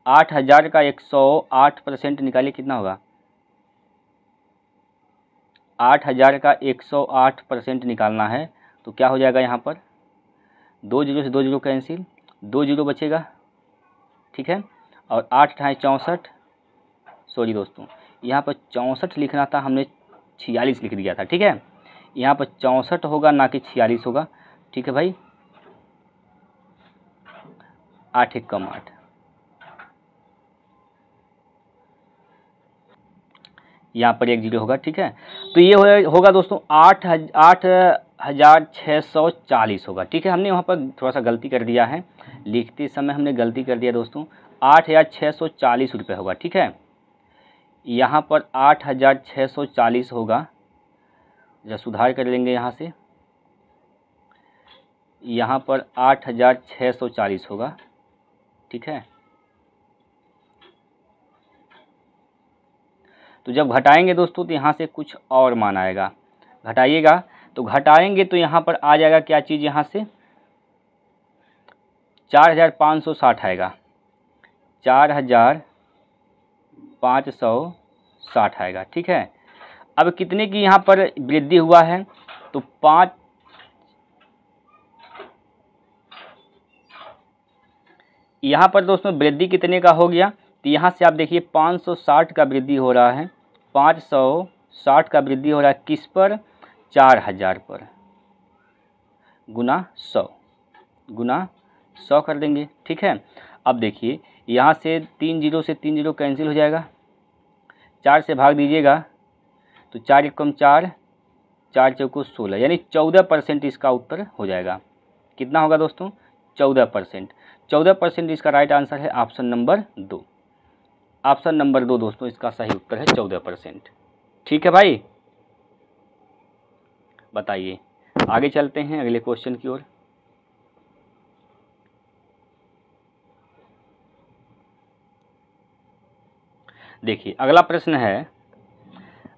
8,000 का 108% निकालिए कितना होगा, 8,000 का 108% निकालना है तो क्या हो जाएगा, यहाँ पर 2 0 से 2 0 कैंसिल, 2 0 बचेगा, ठीक है। और 8 × 64, सॉरी दोस्तों यहाँ पर 64 लिखना था, हमने 46 लिख दिया था, ठीक है। यहाँ पर 64 होगा ना कि 46 होगा, ठीक है भाई। 8 एकम 8, यहाँ पर 1 0 होगा, ठीक है। तो ये होगा दोस्तों 8,640 होगा, ठीक है। हमने वहाँ पर थोड़ा सा गलती कर दिया है, लिखते समय हमने गलती कर दिया दोस्तों, 8,640 रुपये होगा, ठीक है। यहाँ पर 8,640 होगा, जब सुधार कर लेंगे यहाँ से, यहाँ पर 8,640 होगा, ठीक है। तो जब घटाएंगे दोस्तों तो यहाँ से कुछ और मान आएगा, घटाइएगा तो घटाएंगे तो यहाँ पर आ जाएगा क्या चीज़, यहाँ से 4,560 आएगा, 4,560 आएगा, ठीक है। अब कितने की यहाँ पर वृद्धि हुआ है, तो 5, यहाँ पर दोस्तों वृद्धि कितने का हो गया, तो यहाँ से आप देखिए 560 का वृद्धि हो रहा है, 560 का वृद्धि हो रहा है किस पर, 4,000 पर, गुना 100 कर देंगे, ठीक है। अब देखिए यहाँ से 3 0 से 3 0 कैंसिल हो जाएगा, 4 से भाग दीजिएगा तो 4 एकम 4, 4 चौको 16, यानी 14% इसका उत्तर हो जाएगा। कितना होगा दोस्तों, 14%। 14% इसका राइट आंसर है ऑप्शन नंबर 2। ऑप्शन नंबर 2 दोस्तों इसका सही उत्तर है 14%, ठीक है भाई। बताइए, आगे चलते हैं अगले क्वेश्चन की ओर। देखिए अगला प्रश्न है,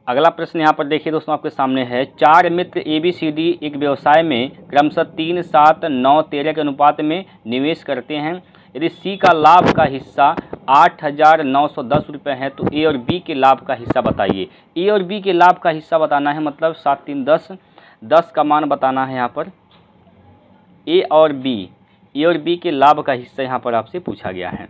अगला प्रश्न यहाँ पर देखिए दोस्तों आपके सामने है, 4 मित्र ABCD एक व्यवसाय में क्रमशः 3, 7, 9, 13 के अनुपात में निवेश करते हैं। यदि C का लाभ का हिस्सा 8,910 रुपये है तो A और B के लाभ का हिस्सा बताइए। A और B के लाभ का हिस्सा बताना है, मतलब 7 3 10, 10 का मान बताना है। यहाँ पर A और B के लाभ का हिस्सा यहाँ पर आपसे पूछा गया है।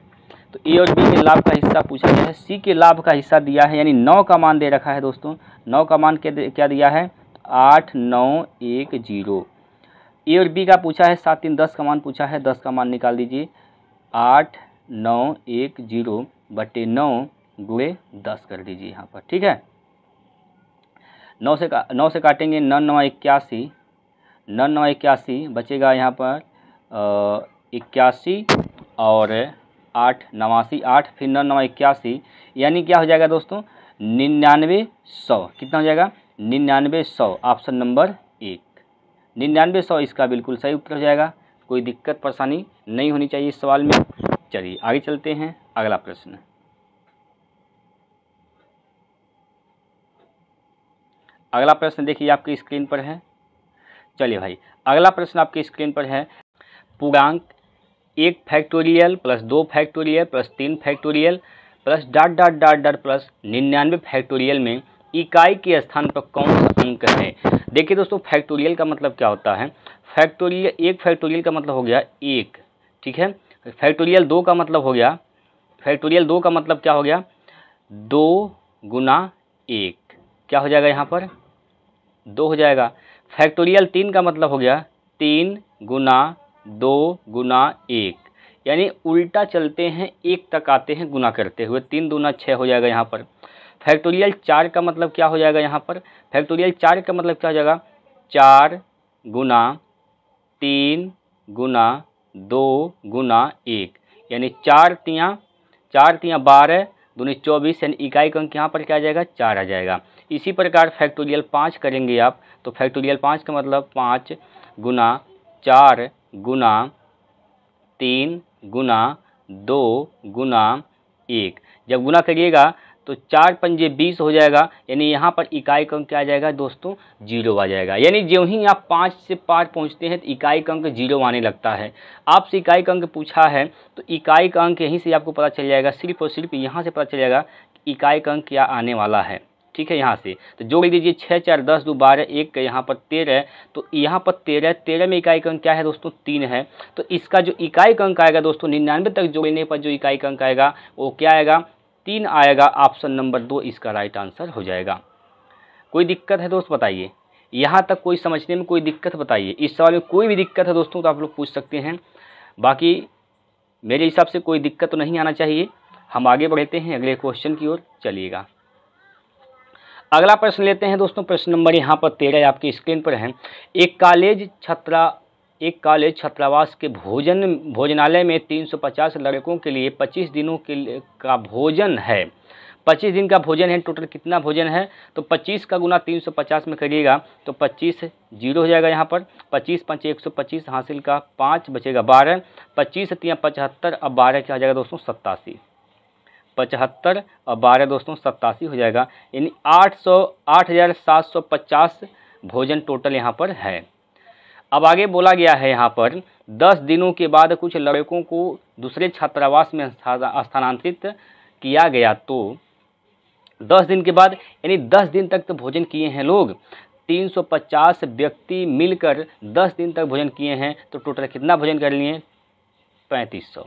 तो A और B के लाभ का हिस्सा पूछा गया है, C के लाभ का हिस्सा दिया है, यानी 9 का मान दे रखा है दोस्तों। 9 का मान क्या दिया है, 8,910। A और B का पूछा है 7 3 10 का मान पूछा है, 10 का मान निकाल दीजिए, 8,910 बटे 9 गुणे 10 कर दीजिए यहाँ पर, ठीक है। 9 से काटेंगे, 9 9 81, 9 9 81 बचेगा यहाँ पर 81 और 8 89, 8 फिर 9 9 81, यानी क्या हो जाएगा दोस्तों 9900। कितना हो जाएगा 9900, ऑप्शन नंबर 1 9900 इसका बिल्कुल सही उत्तर हो जाएगा। कोई दिक्कत परेशानी नहीं होनी चाहिए इस सवाल में। चलिए आगे चलते हैं, अगला प्रश्न। अगला प्रश्न देखिए आपकी स्क्रीन पर है। चलिए भाई, अगला प्रश्न आपकी स्क्रीन पर है, पूर्णांक 1 factorial plus 2 factorial plus 3 factorial plus dot dot dot dot plus 99 factorial में इकाई के स्थान पर कौन सा अंक है। देखिए दोस्तों, फैक्टोरियल का मतलब क्या होता है। फैक्टोरियल, 1 फैक्टोरियल का मतलब हो गया 1, ठीक है। फैक्टोरियल 2 का मतलब हो गया, फैक्टोरियल 2 का मतलब क्या हो गया, 2 गुना 1, क्या हो जाएगा यहाँ पर 2 हो जाएगा। फैक्टोरियल 3 का मतलब हो गया 3 गुना 2 गुना 1, यानी उल्टा चलते हैं, 1 तक आते हैं गुना करते हुए, 3 दूना 6 हो जाएगा यहाँ पर। फैक्टोरियल 4 का मतलब क्या हो जाएगा यहाँ पर, फैक्टोरियल 4 का मतलब क्या हो जाएगा, 4 गुना 3 गुना 2 गुना 1, यानी 4 तियाँ 12 दूनी 24, यानी इकाई का अंक यहाँ पर क्या आ जाएगा 4 आ जाएगा। इसी प्रकार फैक्टोरियल 5 करेंगे आप, तो फैक्टोरियल 5 का मतलब 5 गुना 4 गुना 3 गुना 2 गुना 1, जब गुना करिएगा तो 4 पंजे 20 हो जाएगा, यानी यहाँ पर इकाई का अंक क्या आ जाएगा दोस्तों 0 आ जाएगा। यानी जो ही आप 5 से पार पहुँचते हैं तो इकाई का अंक 0 आने लगता है। आपसे इकाई का अंक पूछा है तो इकाई का अंक यहीं से आपको पता चल जाएगा, सिर्फ और सिर्फ यहाँ से पता चल जाएगा कि इकाई का अंक क्या आने वाला है, ठीक है। यहाँ से तो जोड़ दीजिए 6 4 10 2 12 1 का यहाँ पर 13, तो यहाँ पर 13 में इकाई का अंक क्या है दोस्तों 3 है। तो इसका जो इकाई का अंक आएगा दोस्तों 99 तक जोड़ने पर जो इकाई का अंक आएगा वो क्या आएगा 3 आएगा। ऑप्शन नंबर 2 इसका राइट आंसर हो जाएगा। कोई दिक्कत है दोस्त बताइए, यहाँ तक कोई समझने में कोई दिक्कत बताइए। इस सवाल में कोई भी दिक्कत है दोस्तों तो आप लोग पूछ सकते हैं, बाकी मेरे हिसाब से कोई दिक्कत तो नहीं आना चाहिए। हम आगे बढ़ते हैं अगले क्वेश्चन की ओर, चलिएगा। अगला प्रश्न लेते हैं दोस्तों। प्रश्न नंबर यहाँ पर 13 आपकी स्क्रीन पर है। एक कॉलेज छात्रावास के भोजनालय में 350 लड़कों के लिए 25 दिनों का भोजन है। 25 दिन का भोजन है, टोटल कितना भोजन है, तो 25 का गुना 350 में करिएगा तो 25 जीरो हो जाएगा यहाँ पर। 25 5 125 हासिल का 5 बचेगा 12, 25 3 75, अब 12 क्या हो जाएगा दोस्तों 87, 75 और 12 दोस्तों 87 हो जाएगा। यानी 8750 भोजन टोटल यहाँ पर है। अब आगे बोला गया है यहाँ पर 10 दिनों के बाद कुछ लड़कों को दूसरे छात्रावास में स्थानांतरित किया गया, तो 10 दिन के बाद यानी 10 दिन तक तो भोजन किए हैं लोग, 350 व्यक्ति मिलकर 10 दिन तक भोजन किए हैं, तो टोटल कितना भोजन कर लिए 3500,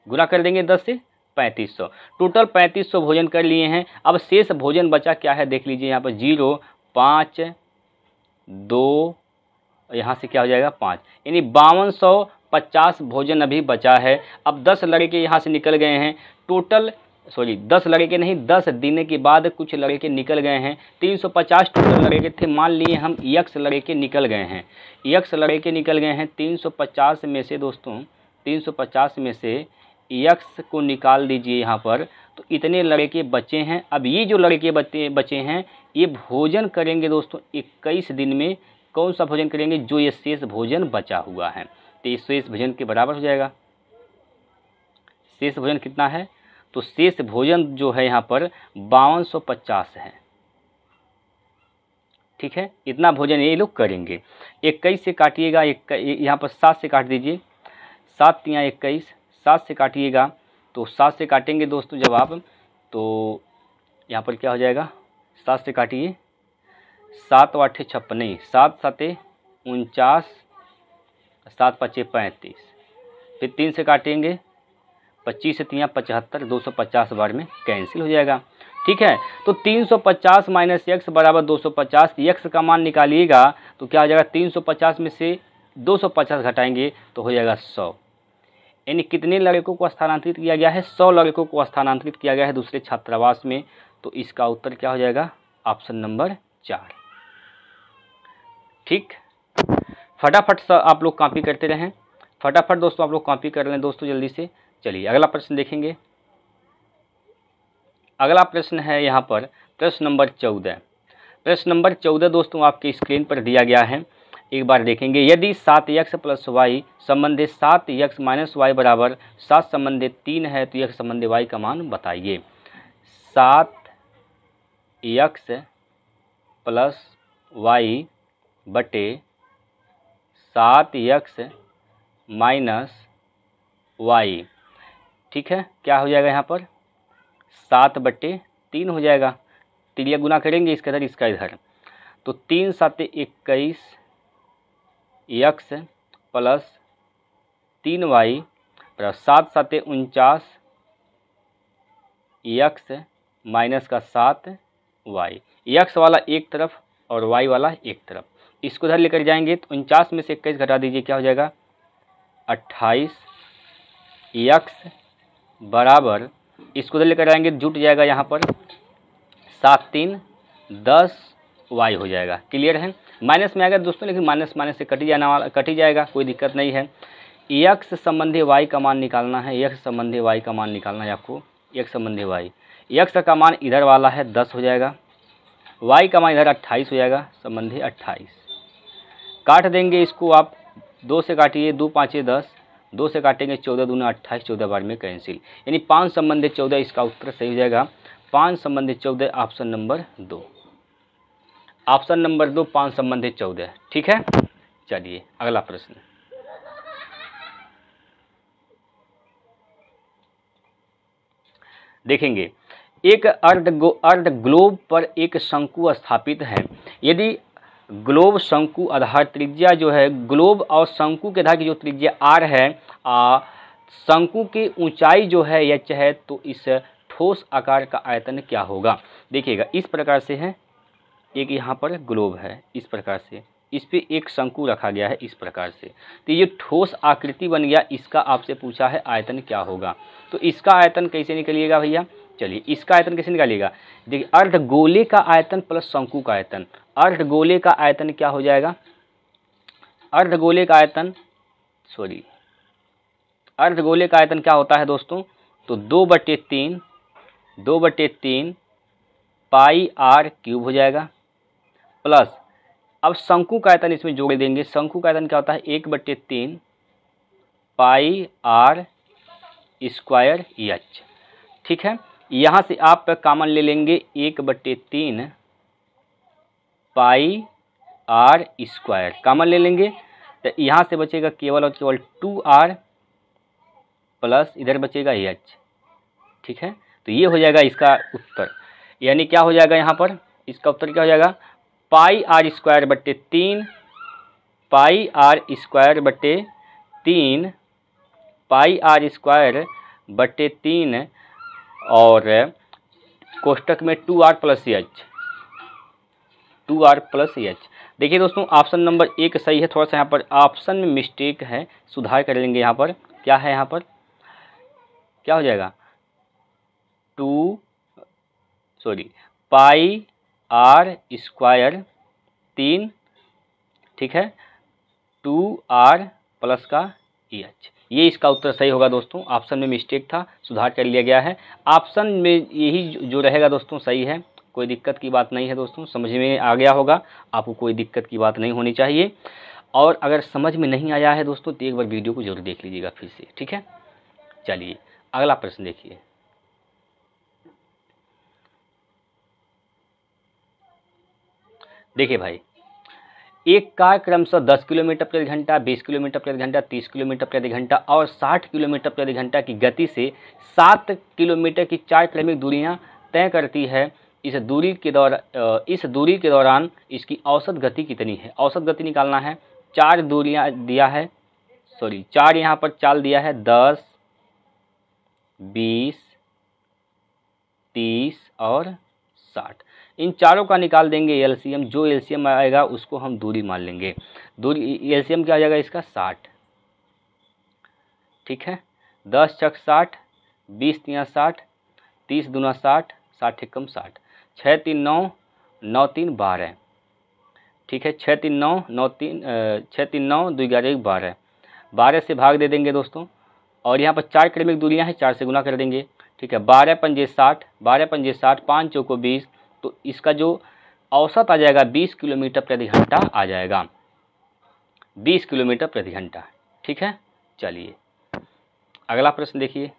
गुना कर देंगे 10 से 3500, टोटल 3500 भोजन कर लिए हैं। अब शेष भोजन बचा क्या है देख लीजिए यहाँ पर 0 5 2, यहाँ से क्या हो जाएगा 5, यानी 5250 भोजन अभी बचा है। अब 10 लड़के यहाँ से निकल गए हैं, टोटल 10 लड़के नहीं 10 दिन के बाद कुछ लड़के निकल गए हैं। 350 टोटल लड़के थे, मान लिए हम x लड़के निकल गए हैं, x लड़के निकल गए हैं। 350 में से दोस्तों 350 में से x को निकाल दीजिए यहाँ पर, तो इतने लड़के बचे हैं। अब ये जो लड़के बचे हैं ये भोजन करेंगे दोस्तों 21 दिन में। कौन सा भोजन करेंगे, जो ये शेष भोजन बचा हुआ है, तो ये शेष भोजन के बराबर हो जाएगा। शेष भोजन कितना है, तो शेष भोजन जो है यहाँ पर 5250 है, ठीक है। इतना भोजन ये लोग करेंगे। 21 से काटिएगा, यहाँ पर 7 से काट दीजिए, 7 तियाँ 21, 7 से काटिएगा तो 7 से काटेंगे दोस्तों जब आप, तो यहाँ पर क्या हो जाएगा 7 से काटिए, 7 8 56 नहीं, 7 7 49, 7 5 35, फिर 3 से काटेंगे, 25 से 3 75, 250 बार में कैंसिल हो जाएगा, ठीक है। तो 350 माइनस x बराबर 250, x का मान निकालिएगा तो क्या हो जाएगा 350 में से 250 घटाएंगे तो हो जाएगा 100। यानी कितने लड़कों को स्थानांतरित किया गया है, 100 लड़कों को स्थानांतरित किया गया है दूसरे छात्रावास में। तो इसका उत्तर क्या हो जाएगा, ऑप्शन नंबर 4, ठीक। फटाफट आप लोग कॉपी करते रहें, फटाफट दोस्तों आप लोग कॉपी कर लें दोस्तों जल्दी से। चलिए अगला प्रश्न देखेंगे। अगला प्रश्न है यहाँ पर प्रश्न नंबर 14। प्रश्न नंबर 14 दोस्तों आपके स्क्रीन पर दिया गया है, एक बार देखेंगे। यदि 7x + y संबंधित 7x - y बराबर 7 संबंधित 3 है तो x संबंधित y का मान बताइए। 7x + y बटे 7x - वाई। ठीक है, क्या हो जाएगा यहाँ पर 7/3 हो जाएगा। तिरिया गुना करेंगे इसका इधर इसका इधर, तो 3 7 21 x plus 3y plus 7 7 49 x minus का 7y। यक्स वाला एक तरफ और y वाला एक तरफ, इसको इधर लेकर जाएंगे तो 49 में से 21 घटा दीजिए, क्या हो जाएगा 28 यक्स बराबर, इसको इधर लेकर आएंगे तो जुट जाएगा यहाँ पर 7 3 10 y हो जाएगा। क्लियर है, माइनस में आ गया दोस्तों, लेकिन माइनस माइनस से कट ही जाएगा, कोई दिक्कत नहीं है। x संबंधी y का मान निकालना है, x संबंधी y का मान निकालना है आपको, x संबंधी y। x का मान इधर वाला है 10 हो जाएगा, y का मान इधर 28 हो जाएगा, संबंधी 28। काट देंगे इसको आप, 2 से काटिए, 2 5 10, 2 से काटेंगे 14 दूना 28, 14 बार में कैंसिल, यानी 5 संबंधी 14, इसका उत्तर सही हो जाएगा 5 संबंधी 14, ऑप्शन नंबर 2। ऑप्शन नंबर 2 5 संबंधी 14। ठीक है, चलिए अगला प्रश्न। देखेंगे, एक अर्ध ग्लोब पर एक शंकु स्थापित है। यदि ग्लोब शंकु आधार त्रिज्या जो है, ग्लोब और शंकु के आधार की जो त्रिज्या r है, शंकु की ऊंचाई जो है h है, तो इस ठोस आकार का आयतन क्या होगा। देखिएगा इस प्रकार से है, एक यहाँ पर ग्लोब है इस प्रकार से, इस पे एक शंकु रखा गया है इस प्रकार से, तो ये ठोस आकृति बन गया। इसका आपसे पूछा है आयतन क्या होगा, तो इसका आयतन कैसे निकलिएगा भैया, चलिए इसका आयतन कैसे निकालिएगा। देखिए अर्धगोले का आयतन प्लस शंकु का आयतन, अर्धगोले का आयतन क्या हो जाएगा, अर्धगोले का आयतन अर्धगोले का आयतन क्या होता है दोस्तों, तो 2/3 पाई r क्यूब हो जाएगा, प्लस अब शंकु का आयतन इसमें जोड़ देंगे। शंकु का आयतन क्या होता है 1/3 पाई r स्क्वायर h। ठीक है, यहाँ से आप कॉमन ले लेंगे 1/3 पाई r स्क्वायर कॉमन ले लेंगे, तो यहाँ से बचेगा केवल और केवल 2r प्लस इधर बचेगा h। ठीक है, तो ये हो जाएगा इसका उत्तर, यानी क्या हो जाएगा यहाँ पर, इसका उत्तर क्या हो जाएगा पाई r स्क्वायर बट्टे 3 पाई r स्क्वायर बट्टे 3 पाई r स्क्वायर बट्टे 3 और कोष्टक में 2r plus h, 2r plus h। देखिए दोस्तों ऑप्शन नंबर 1 सही है, थोड़ा सा यहाँ पर ऑप्शन में मिस्टेक है, सुधार कर लेंगे। यहाँ पर क्या है, यहाँ पर क्या हो जाएगा पाई r स्क्वायर 3, ठीक है 2r प्लस का h, ये इसका उत्तर सही होगा दोस्तों। ऑप्शन में मिस्टेक था, सुधार कर लिया गया है। ऑप्शन में यही जो रहेगा दोस्तों सही है, कोई दिक्कत की बात नहीं है दोस्तों, समझ में आ गया होगा आपको, कोई दिक्कत की बात नहीं होनी चाहिए। और अगर समझ में नहीं आया है दोस्तों तो एक बार वीडियो को जरूर देख लीजिएगा फिर से। ठीक है, चलिए अगला प्रश्न देखिए। देखिए भाई, एक कार क्रमशः 10 किलोमीटर प्रति घंटा, 20 किलोमीटर प्रति घंटा, 30 किलोमीटर प्रति घंटा और 60 किलोमीटर प्रति घंटा की गति से 7 किलोमीटर की 4 क्रमिक दूरियां तय करती है। इस दूरी के दौरान इसकी औसत गति कितनी है। औसत गति निकालना है। 4 दूरियां दिया है, 4 यहाँ पर चाल दिया है, 10, 20, 30 और 60। इन चारों का निकाल देंगे एलसीएम, जो एलसीएम आएगा उसको हम दूरी मान लेंगे। दूरी एलसीएम क्या आ जाएगा इसका 60। ठीक है, 10 छक 60, 20 तिया 60, 30 दूना 60, 60 एकम 60, 6 3 9, 9 3 12। ठीक है, 6 3 9, 9 3 6 3 9 2 11 12, 12 से भाग दे देंगे दोस्तों। और यहाँ पर 4 क्रमिक दूरियां हैं, 4 से गुना कर देंगे। ठीक है, 12 पंजे 60, 12 पंजे 60, 5 चौको 20, तो इसका जो औसत आ जाएगा 20 किलोमीटर प्रति घंटा आ जाएगा, 20 किलोमीटर प्रति घंटा। ठीक है, चलिए अगला प्रश्न देखिए।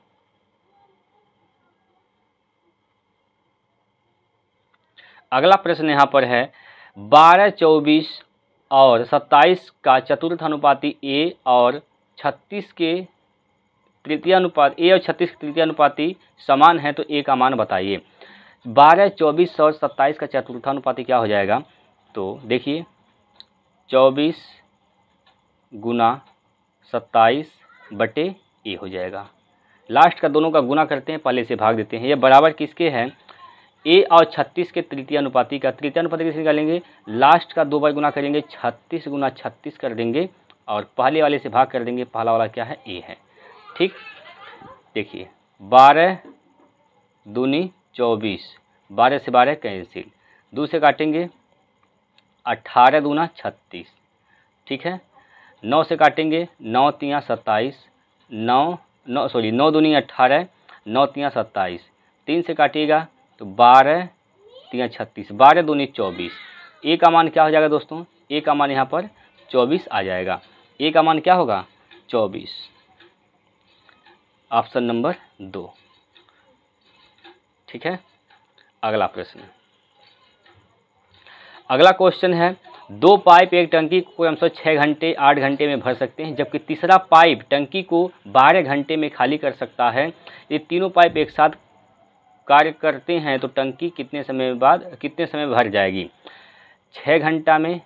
अगला प्रश्न यहाँ पर है 12, 24 और 27 का चतुर्थ अनुपाती a और 36 के तृतीय अनुपात, ए और 36 के तृतीय अनुपाती समान है तो ए का मान बताइए। 12, 24 और 27 का चतुर्थानुपाती क्या हो जाएगा? तो देखिए 24 गुना 27 बटे ए हो जाएगा। लास्ट का दोनों का गुना करते हैं, पहले से भाग देते हैं। ये बराबर किसके हैं? ए और 36 के तृतीय अनुपाती का। तृतीय अनुपाती कैसे निकालेंगे? लास्ट का 2 बार गुना करेंगे, 36 गुना 36 कर देंगे और पहले वाले से भाग कर देंगे। पहला वाला क्या है? ए है। ठीक, देखिए 12 दूनी 24, 12 से 12 कैंसिल, 2 से काटेंगे 18 दूना 36, ठीक है। 9 से काटेंगे 9 तिया 27, 9 दूनी 18, 9 तिया 27, 3 से काटिएगा तो 12 तिया 36, 12 दूनी 24। ए का मान क्या हो जाएगा दोस्तों? ए का मान यहाँ पर 24 आ जाएगा। ए का मान क्या होगा? 24, ऑप्शन नंबर 2। ठीक है, अगला प्रश्न। अगला क्वेश्चन है, 2 पाइप एक टंकी को हम 6 घंटे 8 घंटे में भर सकते हैं, जबकि तीसरा पाइप टंकी को 12 घंटे में खाली कर सकता है। ये तीनों पाइप एक साथ कार्य करते हैं तो टंकी कितने समय में भर जाएगी? 6 घंटा में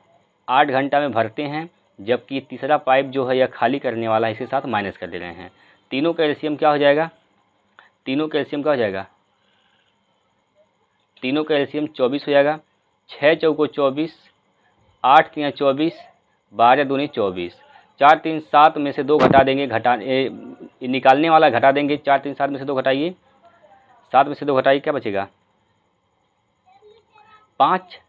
8 घंटा में भरते हैं, जबकि तीसरा पाइप जो है यह खाली करने वाला है, इसके साथ माइनस कर दे रहे हैं। तीनों का एलसीएम क्या हो जाएगा? तीनों का एलसीएम क्या हो जाएगा? तीनों का एलसीएम 24 हो जाएगा। 6 चौको 24, 8 तिया 24, 12 दूनी 24, 4 3 7 में से 2 घटा देंगे, निकालने वाला घटा देंगे। 4 3 7 में से 2 घटाइए, 7 में से 2 घटाइए, क्या बचेगा? 5,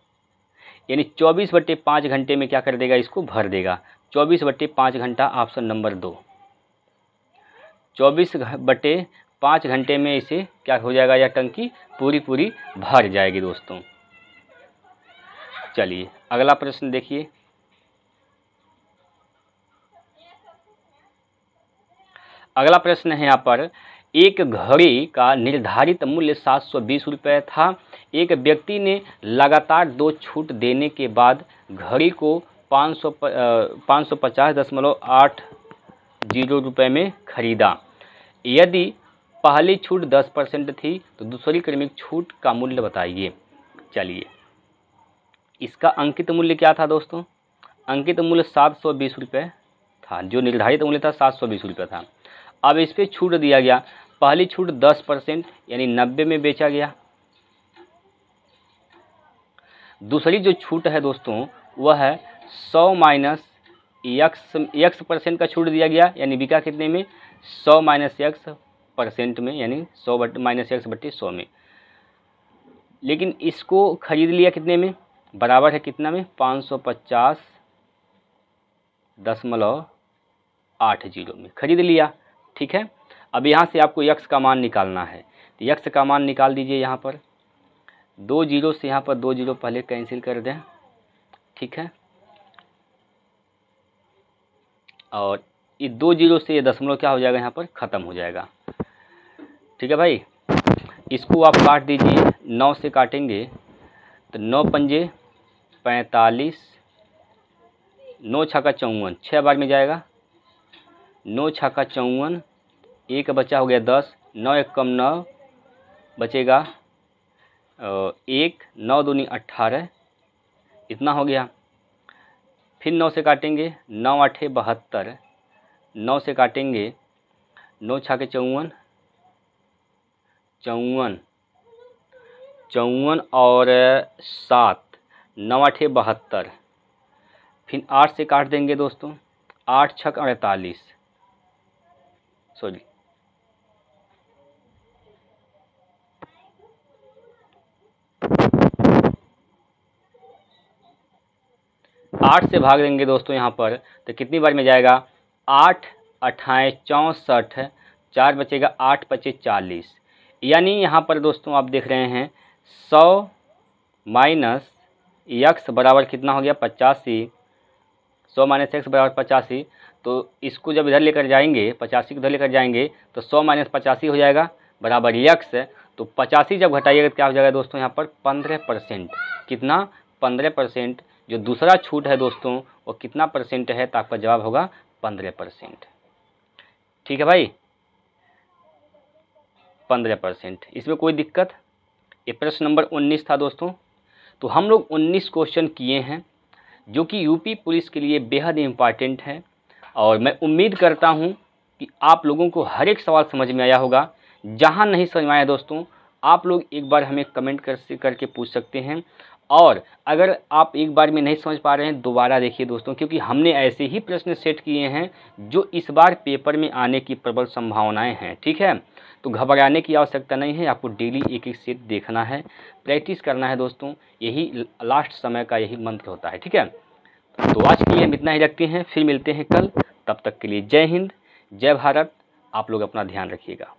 यानी 24/5 घंटे में क्या कर देगा? इसको भर देगा। 24/5 घंटा, ऑप्शन नंबर 2। 24/5 घंटे में इसे क्या हो जाएगा? यह टंकी पूरी भर जाएगी दोस्तों। चलिए अगला प्रश्न देखिए। अगला प्रश्न है यहाँ पर, एक घड़ी का निर्धारित मूल्य 720 रुपये था। एक व्यक्ति ने लगातार 2 छूट देने के बाद घड़ी को 550.80 रुपये में खरीदा। यदि पहली छूट 10% थी तो दूसरी क्रमिक छूट का मूल्य बताइए। चलिए, इसका अंकित मूल्य क्या था दोस्तों? अंकित मूल्य 720 रुपये था। जो निर्धारित मूल्य था 720 रुपये था। अब इस पर छूट दिया गया। पहली छूट 10% यानी 90 में बेचा गया। दूसरी जो छूट है दोस्तों वह है 100 माइनस x परसेंट का छूट दिया गया, यानी बिका कितने में? 100 माइनस x परसेंट में, यानी 100 माइनस x बट्टे 100 में। लेकिन इसको खरीद लिया कितने में? बराबर है कितना में? 550.80 में खरीद लिया। ठीक है, अब यहाँ से आपको x का मान निकालना है, तो x का मान निकाल दीजिए। यहाँ पर 2 जीरो से यहाँ पर 2 जीरो पहले कैंसिल कर दें। ठीक है, और ये 2 जीरो से ये दशमलव क्या हो जाएगा? यहाँ पर ख़त्म हो जाएगा। ठीक है भाई, इसको आप काट दीजिए। 9 से काटेंगे तो 9 पंजे 45, 9 छक्का 54, 6 बार में जाएगा। 9 छक्का 54, एक बचा हो गया 10, 9 एक कम 9 बचेगा 1, 9 दूनी 18, इतना हो गया। फिर 9 से काटेंगे, 9 8 72, 9 से काटेंगे 9 छक्के 54, 54 और 7, 9 8 72। फिर 8 से काट देंगे दोस्तों, 8 छक 48, सॉरी 8 से भाग देंगे दोस्तों यहाँ पर, तो कितनी बार में जाएगा? 8 अट्ठाईस 64, 4 बचेगा, 8 पचे 40। यानी यहाँ पर दोस्तों आप देख रहे हैं 100 माइनस x बराबर कितना हो गया? 85। 100 माइनस x बराबर 85। तो इसको जब इधर लेकर जाएंगे, 85 को इधर लेकर जाएंगे तो 100 माइनस 85 हो जाएगा बराबर x। तो 85 जब घटाइएगा तो क्या हो जाएगा दोस्तों? यहाँ पर 15%। कितना? 15%। जो दूसरा छूट है दोस्तों वो कितना परसेंट है? तो आपका जवाब होगा 15%। ठीक है भाई, 15%। इसमें कोई दिक्कत? ये प्रश्न नंबर 19 था दोस्तों। तो हम लोग 19 क्वेश्चन किए हैं जो कि यूपी पुलिस के लिए बेहद इम्पॉर्टेंट है, और मैं उम्मीद करता हूं कि आप लोगों को हर एक सवाल समझ में आया होगा। जहां नहीं समझ में आया दोस्तों, आप लोग एक बार हमें कमेंट करके पूछ सकते हैं, और अगर आप एक बार में नहीं समझ पा रहे हैं दोबारा देखिए दोस्तों, क्योंकि हमने ऐसे ही प्रश्न सेट किए हैं जो इस बार पेपर में आने की प्रबल संभावनाएं हैं। ठीक है, तो घबराने की आवश्यकता नहीं है, आपको डेली एक एक सेट देखना है, प्रैक्टिस करना है दोस्तों। यही लास्ट समय का यही मंत्र होता है। ठीक है, तो आज के लिए हम इतना ही रखते हैं, फिर मिलते हैं कल। तब तक के लिए जय हिंद, जय भारत। आप लोग अपना ध्यान रखिएगा।